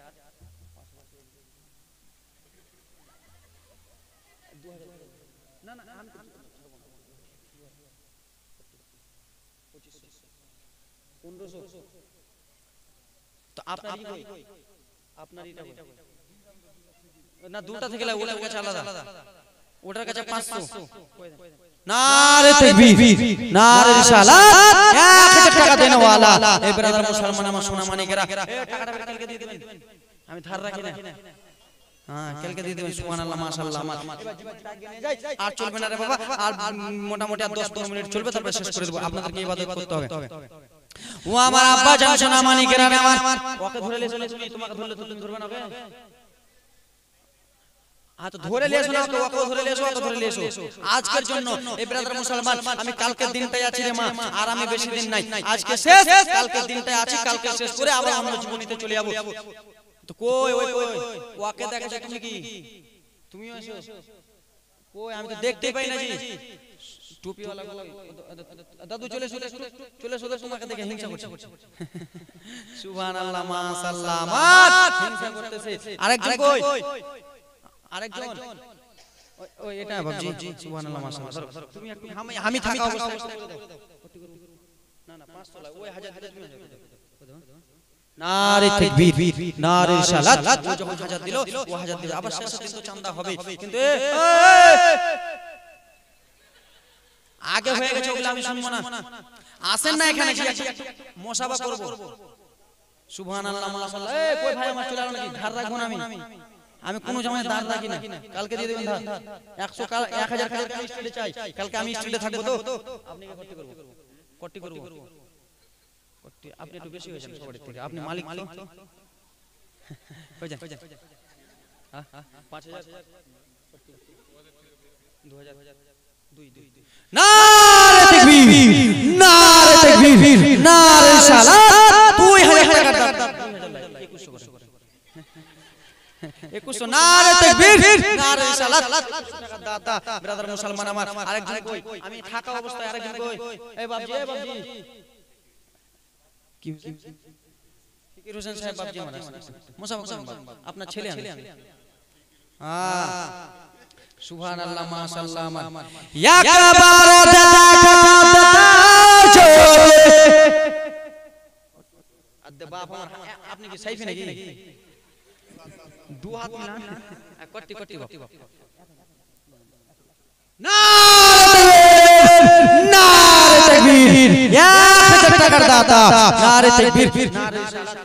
না না, আমি 1500 তো আপনারই না, দুটা থেকে লাগে, ওটার কাছে আলাদা, ওটার কাছে 500। নারে তাকবীর, নারে রিসালাত, 1000 টাকা দেন ওয়ালা। এই ব্রাদার মুসলমান আমার, সোনা মানিকেরা, এই টাকাটা কালকে দিয়ে দিবেন। আমি ধার রাখি না, হ্যাঁ কালকে দিয়ে দেবেন সুবহানাল্লাহ মাশাআল্লাহ আমার আর চলবে না রে বাবা আর মোটামুটি আর 10-15 মিনিট চলবে তারপর শেষ করে দেব আপনাদেরকে ইবাদত করতে হবে ও আমার আব্বা জান সোনা মানিকেরা আমার ওকে ধরে নিয়ে চলে তুমি তোমাকে ধরলে তুমি ধরবে না বে আ তো ধরে নিয়ে এসো না তো ওকে ধরে নিয়ে এসো ওকে ধরে নিয়ে এসো আজকের জন্য এই ব্রাদার মুসলমান আমি কালকের দিনটাই আছি রে মা আর আমি বেশি দিন নাই আজকে শেষ কালকের দিনটাই আছি কালকে শেষ করে আবার অন্য জীবনীতে চলে যাব তো কই ওই কই ওকে দেখা যায় তুমি কি তুমিও এসো কই আমি তো দেখতেই পাই না জি টুপি वाला দাদু চলে চলে চলে চলে তোমাকে দেখে হিংসা করছে সুবহানাল্লাহ মাশাআল্লাহ হিংসা করতেছে আরেকজন কই আরেকজন ওই এটা বাবজি সুবহানাল্লাহ মাশাআল্লাহ তুমি একটু আমি থাকা অবস্থায় না না 500 লাখ ওই 1000 দিলে তুমি নারে তাকবীর নারে সালাত ও যখন 1000 দিল ও 1000 দিল আবার শেষে কিন্তু চাঁদা হবে কিন্তু আগে হয়ে গেছে ওগুলো আমি শুনবো না আসেন না এখানে মুসাফা করব সুবহানাল্লাহ মাশাআল্লাহ এই কই ভাই আমার চলে নাকি ধার রাখবো না আমি কোন জায়গায় ধার রাখি না কালকে দিয়ে দিবেন ধার 100 কাল 1000 কাল স্ট্রিটে চাই কালকে আমি স্ট্রিটে থাকবো তো আপনি কি করতে করব করতে আপনি একটু বেশি হয়েছেন সবার থেকে আপনি মালিক তো হয়ে যান হ্যাঁ 5000 2000 নারে তাকবীর নারে তাকবীর নারে সালাত 2000 টাকা দাও 2100 নারে তাকবীর নারে সালাত দাদা ব্রাদার মুসলমান আমার আরেকজন কই আমি থাকা অবস্থায় আরেকজন কই এই বাবজি কি ফিকির হোসেন সাহেব বাবজি আমার মুসাফা আপনার ছেলে আমি সুবহানাল্লাহ মাশাআল্লাহ আমার একবার দেখা আদে বাপ আমার আপনি কি সাইফি নাকি দু হাত মিলান করতে করতে বাপ নারে তাকবীর 1000 টাকার দাতা নারে তাকবীর নারে সালাত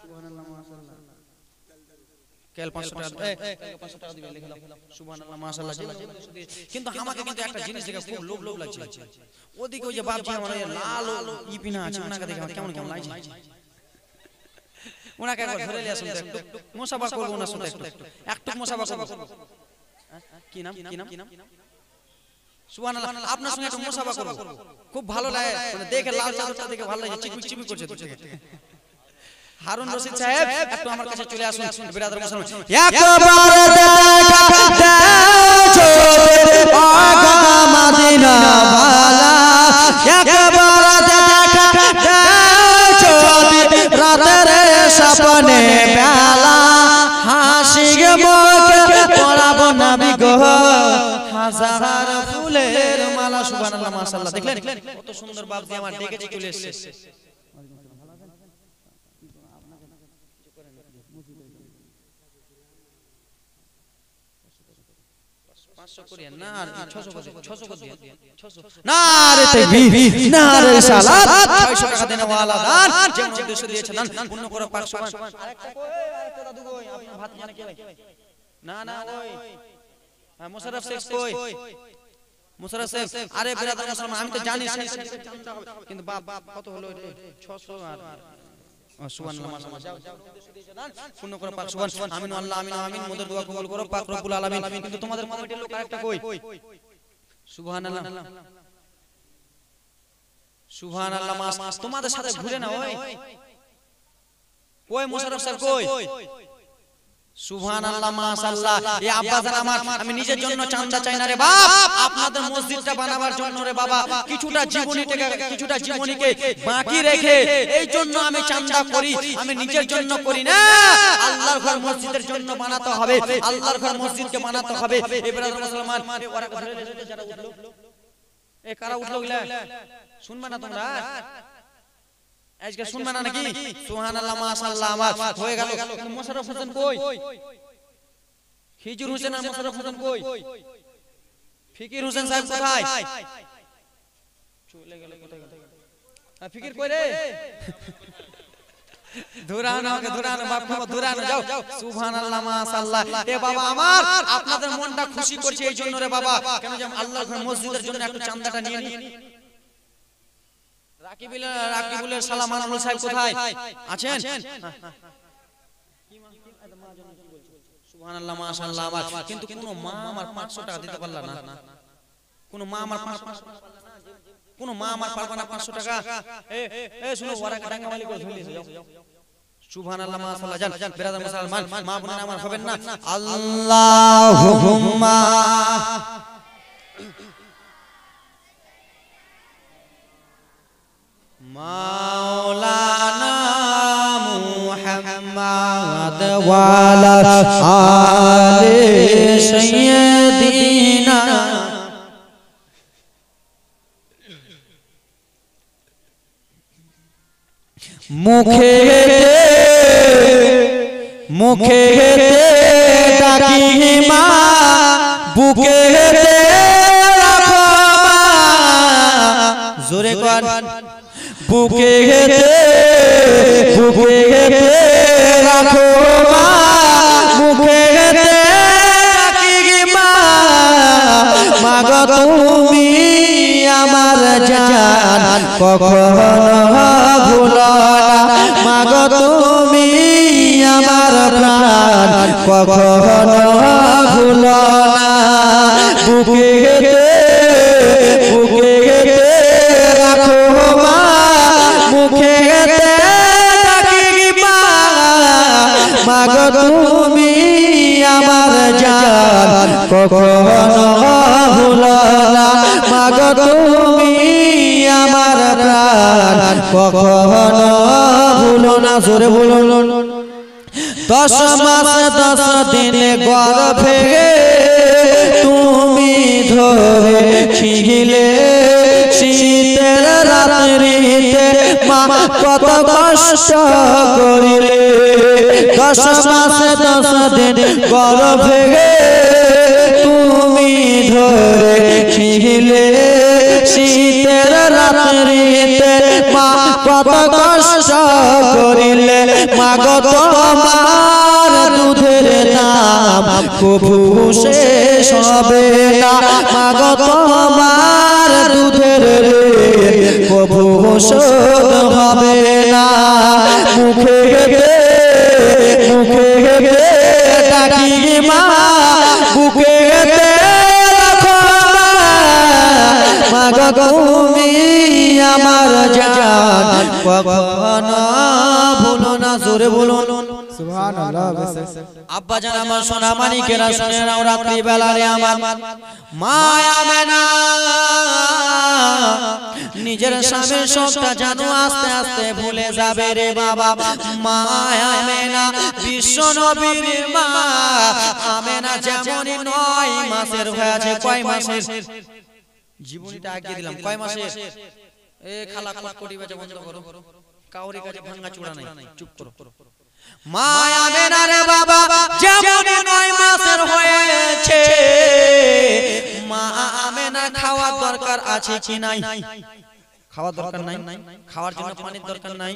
সুবহানাল্লাহ মাশাআল্লাহ কেল 500 টাকা দিবেন লিখলাম সুবহানাল্লাহ মাশাআল্লাহ কিন্তু আমাকে কিন্তু একটা জিনিস দেখে খুব লোভ লাগছে ওদিকে ওই যে বাপজি আমার লাল ইপিনা আছে ওনাকে দেখে আমার কেমন লাগছে ওনাকে একবার ধরে নিয়ে আসুন একটু মুসাফা করব না শুনতে একটু মুসাফা করব কি নাম সুবহানাল্লাহ আপনার সঙ্গে একটু মুসাফা করব খুব ভালো লাগে মানে দেখে লাল চাদরটা দেখে ভালো লাগে চিকমিক চিকমিক করছে দূর থেকে হারুন রশিদ সাহেব একটু আমার কাছে চলে আসুন ব্রাদার মুসলমান একবার দেখা দাও আগা মদিনা वाला একবার দেখা দাও রাতের স্বপ্নে বেলা হাসি মুখে পড়াবো নবী গো হাজার ফুলের মালা সুবহানাল্লাহ মাশাআল্লাহ দেখলেন কত সুন্দর বাপ দিয়ে আমার ডেকেছে চলে এসেছে নারে তাকবীর নারে সালাত 600 টাকা দেনে ওয়ালা দান যে উদ্দেশ্য দিয়েছে দান পূর্ণ করো 500 আরেকটা দাদু কই আপনার ভাত মানে কে না ওই মুশাররফ শেখ কই মুশাররফ শেখ আরে ব্রাদার মুসলমান আমি তো জানি কিন্তু বাপ কত হলো রে 600 আর সুবহানাল্লাহ মাশাআল্লাহ পূর্ণ করো 500 আমিন আল্লাহ আমিন আমিন মোদের দোয়া কবুল করো পাক রব্বুল আলামিন কিন্তু তোমাদের কমিটির লোক আরেকটা কই সুবহানাল্লাহ সুবহানাল্লাহ মাস তোমাদের সাথে ঘুরে না ওই মুশাররফ স্যার কই সুবহানাল্লাহ মাশাআল্লাহ এই আব্বাজান আমার আমি নিজের জন্য চাঁদা চাই না রে বাপ আপনাদের মসজিদটা বানাবার জন্য রে বাবা কিছুটা জীবনীকে বাকি রেখে এই জন্য আমি চাঁদা করি আমি নিজের জন্য করি না আল্লাহর ঘর মসজিদের জন্য বানাতে হবে আল্লাহর ঘর মসজিদকে বানাতে হবে এবারে মুসলমান ওরা ধরে লেছে যারা উঠলো এ কারা উঠলো গিলা শুনবে না তোমরা আজকে শুনবে না নাকি সুবহানাল্লাহ মাশাআল্লাহ আমার হয়ে গেল মুশাররফ হোসেন কই খিজুর হোসেন আর মুশাররফ হোসেন কই ফিকির হোসেন সাহেব কোথায় চলে গেল কোথায় ফিকির কই রে ধুরানো বাপ ধুরানো যাও সুবহানাল্লাহ মাশাআল্লাহ। এ বাবা আমার আপনাদের মনটা খুশি করছে এই জন্য রে বাবা, কেন যে আল্লাহর ঘর মসজিদের জন্য একটু চাঁদাটা নিয়ে নি। রাকিবুলের শালা মানবুল সাহেব কোথায় আছেন? সুবহানাল্লাহ মাশাআল্লাহ। আমার কিন্তু কোন মা আমার 500 টাকা দিতে পারলা না, কোন মা আমার 500 কোন মা আমার পারবে না 500 টাকা। এ শুনো ওরা ডাঙ্গা মালিক করে ধরে যাও। সুবহানাল্লাহ মাশাআল্লাহ। জান বিরাদার মুসলমান মা বোনেরা আমার হবেন না। আল্লাহুম্মা মাওলানা মুহাম্মদ ওয়ালা আলে সাইয়্যিদিনা। মুখে ডাকি মা, বুকে রাখো মা। জোরে কর। বুকে রাখো মা, মুখে ডাকি মা। মাগো তুমি আমার জান কখনো ভুলো না। মাগো তুমি আমার প্রাণ কখনো ভুলো না। বুকে রাখো মা, মুখে ডাকি মা। মাগো তুমি আমার জান কখনো ভুলো না। মাগো তুমি আমার প্রাণ কখনো ভুলো না। জোরে বলুন। 10 মাস 10 দিন গর্ভে তুমি ধরেছিলে। শীতের রাত্রিতে মা কত কষ্ট করিলে। 10 মাস 10 দিন গর্ভে তুমি ধরেছিলে। শীতের রাত্রিতে মা কত কষ্ট করিলে। মাগো তোমার দুধের দাম কভু শেষ হবে না। মাগো তোমার দুধের কভু শোধ হবে না। মুখে ডাকি মা, বুকে রাখো মা। মাগো তুমি আমার জান কখনো ভুলো না। জোরে বলুন সুবহানাল্লাহ। আব্বা জান আমার সোনা মানিকেরা শুনে নাও, রাত্রি বেলা রে আমার মা আমেনা নিজের স্বামীর সবটা জানো আস্তে আস্তে ভুলে যাবে রে বাবা। মা আমেনা বিশ্ব নবীর মা আমেনা যেমন 9 মাসের হয়েছে। কয় মাসের? জীবনীটা আগে দিলাম। কয় মাসের? এ খালা কোটি বাজে বন্ধ করো, কাউরি কাছে ভাঙা চূড়া নাই, চুপ করো। মা আমেনা রে বাবা যেমন 9 মাসের হয়েছে। মা আমেনা খাওয়ার দরকার আছে কি নাই? খাওয়ার দরকার নাই, খাওয়ার জন্য পানির দরকার নাই,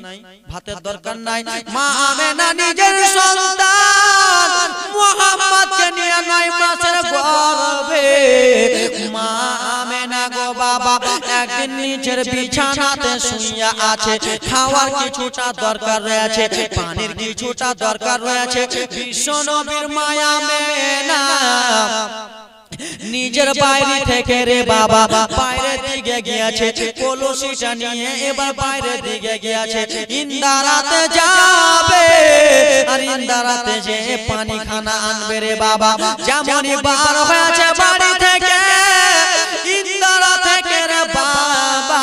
ভাতের দরকার নাই। মা আমেনা নিজের সন্তান মুহাম্মদকে নিয়ে 9 মাসের গর্ভে মা আমেনা গো বাবা একদিন নিজের বিছানাতে শুইয়া আছে। খাওয়ার কিছুটা দরকার রয়েছে, পানির কিছুটা দরকার রয়েছে। বিশ্ব নবীর মা আমেনা নিজের বাইরে থেকে রে বাবা বাইরের দিকে গিয়েছে। কলসিটা নিয়ে এবার বাইরের দিকে গিয়েছে। ইন্দারাতে যাবে আর ইন্দারাতে যে পানি খানা আনবে রে বাবা। যেমনই বার হয়েছে বাড়ি থেকে ইন্দারা থেকে রে বাবা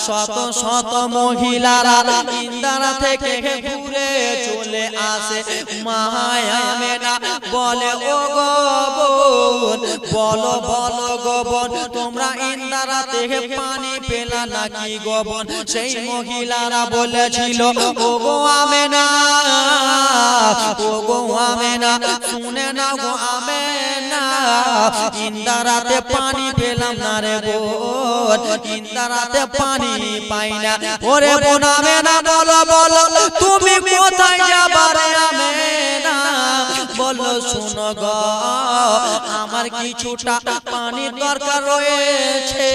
শত শত মহিলারা ইন্দারা থেকে ঘুরে চলে আসে। মা আমেনা বলে ও গো বোন, বলো বলো গো বোন, তোমরা ইন্দারা থেকে পানি পেলা নাকি গো বোন? সেই মহিলারা বলেছিল ও গো আমেনা, ও গো আমেনা, শুনে না গো আমেনা, ইন্দারাতে পানি পেলাম না রে বোন, ইন্দারাতে পানি পাই না। ওরে বোন আমেনা বলো বলো তুমি কোথায় যাবা রে আমেনা, বলো শুনো গো আমার কিছুটা পানির দরকার রয়েছে,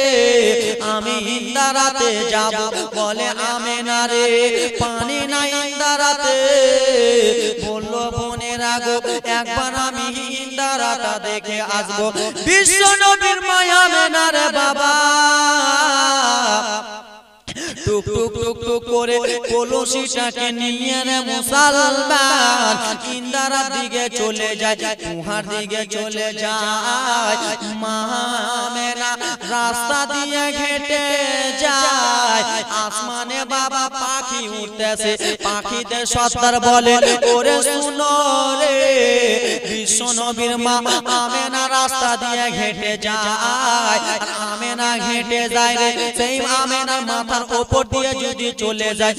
আমি ইন্দারাতে যাব। বলে আমেনা রে পানি নাই ইন্দারাতে, বললো বোনেরা গো একবার আমি ইন্দারাটা দেখে আসবো। বিশ্ব নবীর মায়া আমেনা রে বাবা টুক টুক টুক টুক করে কলসিটাকে নিয়ে রে মুসলমান ইন্দারার দিকে চলে যায়, উহার দিকে চলে যায়। মা আমেনা রাস্তা দিয়ে হেঁটে যায়, আসমানে বাবা পাখি উঠতেছে, পাখিদের সর্দার বলে ওরে শুনো রে বিশ্ব নবীর মা আমেনা রাস্তা দিয়ে হেঁটে যায়, আমেনা হেঁটে যায় রে, সেই আমেনার মাথার উপর দিয়ে যদি চলে যায়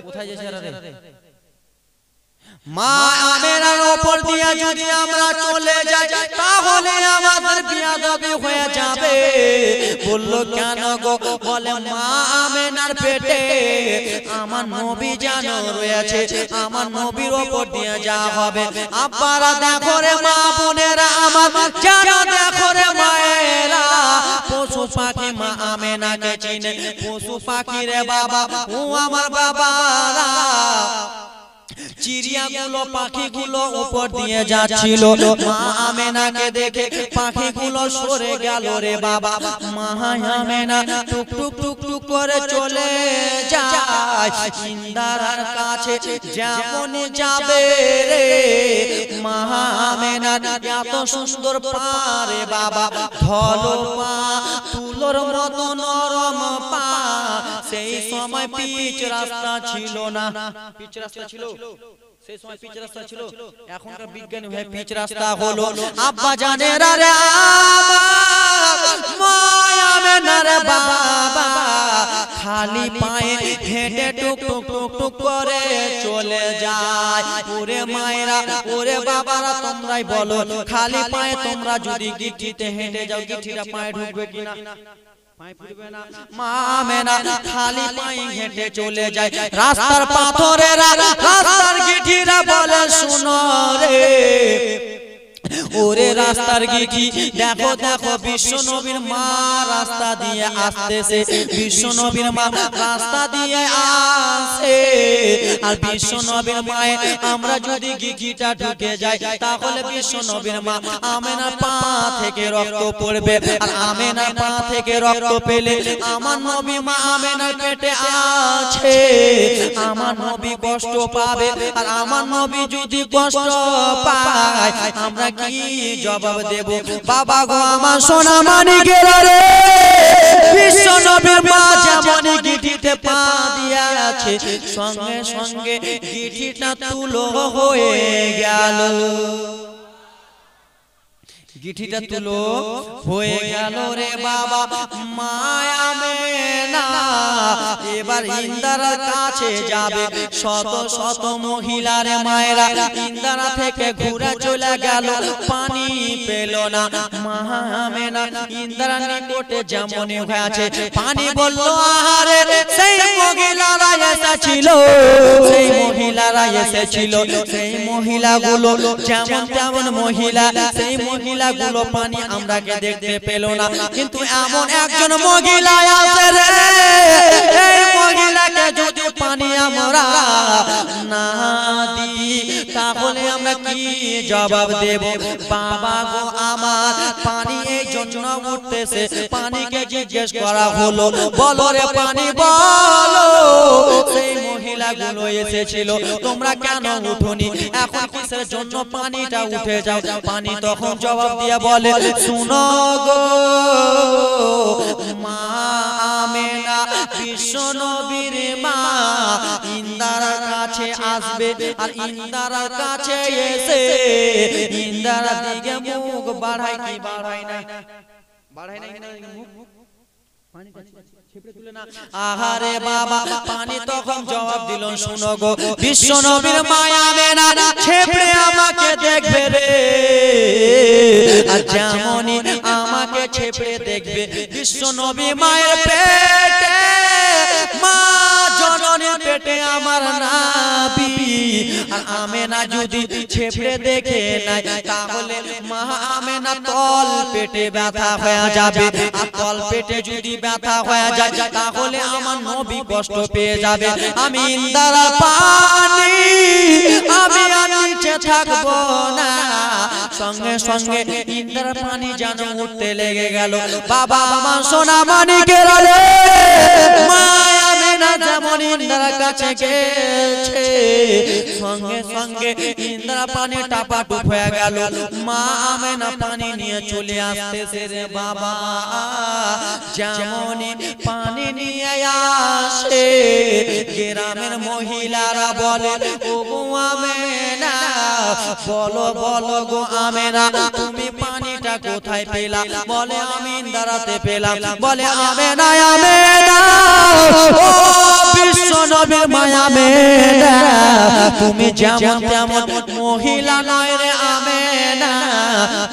কোথায় যাচ্ছে রে মা আমেনার উপর দিয়ে যদি আমরা চলে যাই তাহলে আমাদের বিয়াদবি হয়ে যাবে। বললো কেন গো, বলে মা আমেনার পেটে আমার নবী জানো রয়েছে, আমার নবীর উপর দিয়ে যা হবে। আব্বারা দেখো রে মা বোনেরা আমার জানো দেখো রে মায়েরা, পশু পাখি মা আমেনাকে চিনে, পশু পাখি রে বাবা ও আমার বাবারা। চিড়িয়াগুলো পাখিগুলো উপর দিয়ে যাচ্ছিল, মা আমেনাকে দেখে পাখিগুলো সরে গেল রে বাবা। মা আমেনা টুক টুক টুক টুক করে চলে যায় ইন্দারার কাছে, যেমন যাবে রে মা আমেনার এত সুন্দর পা রে বাবা, ধলো পা তুলোর মতো নরম পা। সেই সময় পিচ রাস্তা ছিল না, পিচ রাস্তা ছিল সেই সময় পিচ রাস্তা ছিল, এখনকার বিজ্ঞানী হয়ে পিচ রাস্তা হলো। আব্বা জানেরা রে মা আমেনা রে বাবা খালি পায়ে হেঁটে টুক টুক টুক টুক করে চলে যায়। ওরে মায়েরা ওরে বাবারা তোমরাই বলো খালি পায়ে তোমরা যদি গিঠিতে হেঁটে যাও গিঠিটা পায়ে ঢুকবে কিনা? মা আমেনা খালি পায়ে হেঁটে চলে যায়, রাস্তার পাথরেরা রাস্তার গিঠিরা বলে শুনো রে ওরে রাস্তার গিঠি দেখো দেখো বিশ্ব নবীর মা রাস্তা দিয়ে আসতেছে, বিশ্ব নবীর মা রাস্তা দিয়ে আসে। আর বিশ্ব নবীর মায়ে আমরা যদি গিঠিটা ঢুকে যাই তাহলে বিশ্ব নবীর মা আমেনার পা থেকে রক্ত পড়বে, আর আমেনার পা থেকে রক্ত পেলে আমার নবী মা আমেনার পেটে আছে, আমার নবী কষ্ট পাবে। আর আমার নবী যদি কষ্ট পায় আমরা কি জবাব দেব? বাবা গো আমার সোনা মানিকেরা রে বিশ্ব নবীর মা যেমন গিঠিতে পা দিয়া আছে সঙ্গে সঙ্গে গিঠিটা তুলো হয়ে গেল, গিঠিটা তুলো হয়ে গেল রে বাবা। মা আমেনা এবার ইন্দারার কাছে যাবে, শত শত মহিলারে মায়েরা ইন্দারা থেকে ঘুরে চলে গেল, পানি পেল না। মা আমেনা ইন্দারার নিকটে যেমন হয়েছে পানি বলল আহারে সেই মহিলারা এসেছিল, সেই মহিলারা এসেছিল, সেই মহিলাগুলো যেমন তেমন মহিলা, সেই মহিলা গুলো পানি আমরাকে দেখতে পেল না, কিন্তু এমন একজন মহিলা আছে রে, এই মহিলাকে যদি পানি আমরা না দিই তাহলে আমরা কি জবাব দেব? বাবা গো আমার পানি এই জন্য উঠতেছে, পানিকে জিজ্ঞেস করা হলো বলো রে পানি বলো সেই মহিলাগুলো এসেছিল তোমরা কেন উঠোনি, এখন কিসের জন্য পানিটা উঠে যাও? পানি তখন জবাব দিয়ে বলে শুনো গো মা আমেনা বিশ্ব নবীর মা ইন্দারার কাছে আসবে, আর ইন্দারার কাছে এসে ইন্দারার দিকে মুখ বাড়ায় কি বাড়ায় না, বাড়ায় না মুখ পানি আহারে বাবা পানি তখন জবাব দিল শুনো গো বিশ্ব নবীর মায়া মেনা ছেপড়ে আমাকে দেখবে রে আর যেমনই আমাকে ছেপড়ে দেখবে বিশ্ব নবী মায়ের পেটে মা জননীর পেটে আমার নাবি আর আমেনা যদি ছেপড়ে দেখে নাই তাহলে মা আমেনা তল পেটে ব্যথা হয়ে যাবে আর তল পেটে যদি ব্যথা হয়ে যায় তাহলে আমার নবী কষ্ট পেয়ে যাবে আমি ইন্দারা পানি আমি নিচে থাকবো না সঙ্গে সঙ্গে ইন্দারা পানি যেন উঠতে লেগে গেল বাবা আমার সোনা মানিকের রে মা আমেনা যেমন ইন্দার কাছে গেছে সঙ্গে সঙ্গে ইন্দারা পানি টাপাটুপ হয়ে গেল মা আমেনা পানি নিয়ে চলে আসতেছে রে বাবা যেমন পানি নিয়ে আসে গ্রামের মহিলারা বলে ও গো আমেনা বলো বলো গো আমেনা তুমি পানিটা কোথায় পেলা বলে আমি ইন্দারাতে পেলাম বলে আমেনা আমেনা ও বিশ্ব নবীর মায়া আমেনা তুমি যেমন তেমন মহিলা নয় রে আমেনা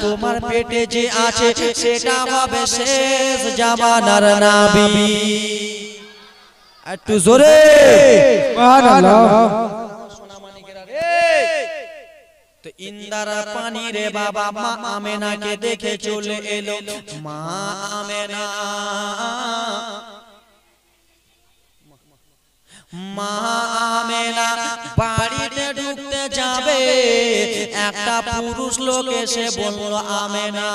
তোমার পেটে যে আছে সেটা হবে শেষ জামানার নবী একটু জোরে সুবহানাল্লাহ তো ইন্দারা পানি রে বাবা মা আমেনাকে দেখে চলে এলো মা আমেনা মা আমেনা বাড়িতে ঢুকতে যাবে একটা পুরুষ লোক এসে বলল আমেনা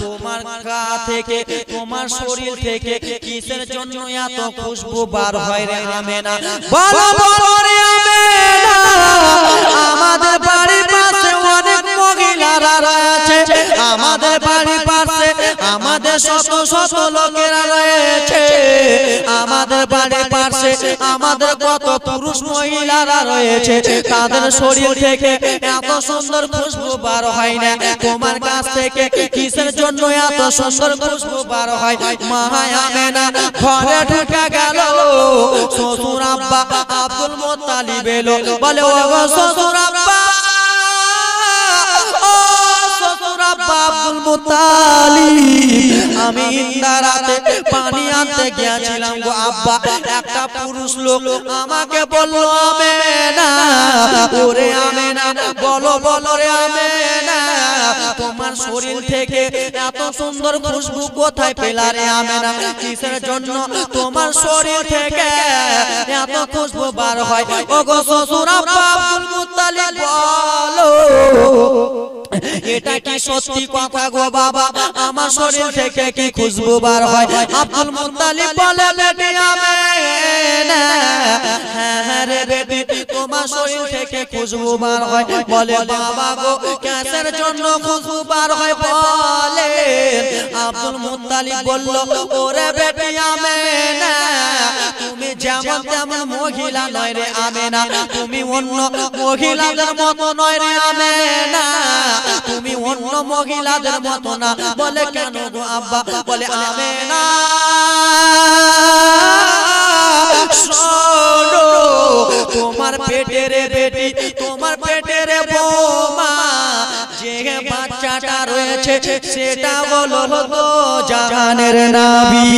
তোমার গা থেকে তোমার শরীর থেকে কিসের জন্য এত খুশবু বার হয় রে আমেনা বলো বলো রে আমেনা আমাদের বাড়ির পাশে অনেক মহিলারা রয়েছে আমাদের বাড়ির পাশে আমাদের শত শত লোকেরা রয়েছে আমাদের বাড়ির পাশে আমাদের কত পুরুষ মহিলারা রয়েছে তাদের শরীর থেকে এত সুন্দর খুশবু বার হয় না তোমার কাছ থেকে কিসের জন্য এত সুন্দর খুশবু বার হয় মা আমেনা ঘরে ঢুকে গেল শ্বশুর আব্বা আব্দুল মুত্তালিব এলো বলে ও গো শ্বশুর আব্বা আব্দুল মুত্তালিব আমি ইন্দারাতে পানি আনতে গিয়েছিলাম গো আব্বা একটা পুরুষ লোক আমাকে বলল আমেনা ওরে আমেনা বলো বলো রে আমেনা তোমার শরীর থেকে এত সুন্দর খুশবু কোথায় পেলা রে আমেনা কিসের জন্য তোমার শরীর থেকে এত খুশবু বার হয় ও গো শ্বশুর আব্বা আব্দুল মুত্তালিব বলো এটা কি সত্যি কথা গো বাবা আমার শরীর থেকে কি খুশবু বার হয় আব্দুল মুত্তালিব বলে বেটি আমেনা হ্যাঁ রে বেটি তোমার শরীর থেকে খুশবু বার হয় বলে বাবা গো কিসের জন্য খুশবু বার হয় বলে আব্দুল মুত্তালিব বলল ওরে বেটি আমেনা তুমি যেমন তেমন মহিলা নয় রে আমেনা তুমি অন্য মহিলাদের মতো নয় রে আমেনা তুমি অন্য মহিলাদের মতো না বলে কেন গো আব্বা বলে আমেনা শোনো তোমার পেটের বেটি তোমার পেটের বৌমা যে বাচ্চাটা রয়েছে সেটা বলো জাহানের নবী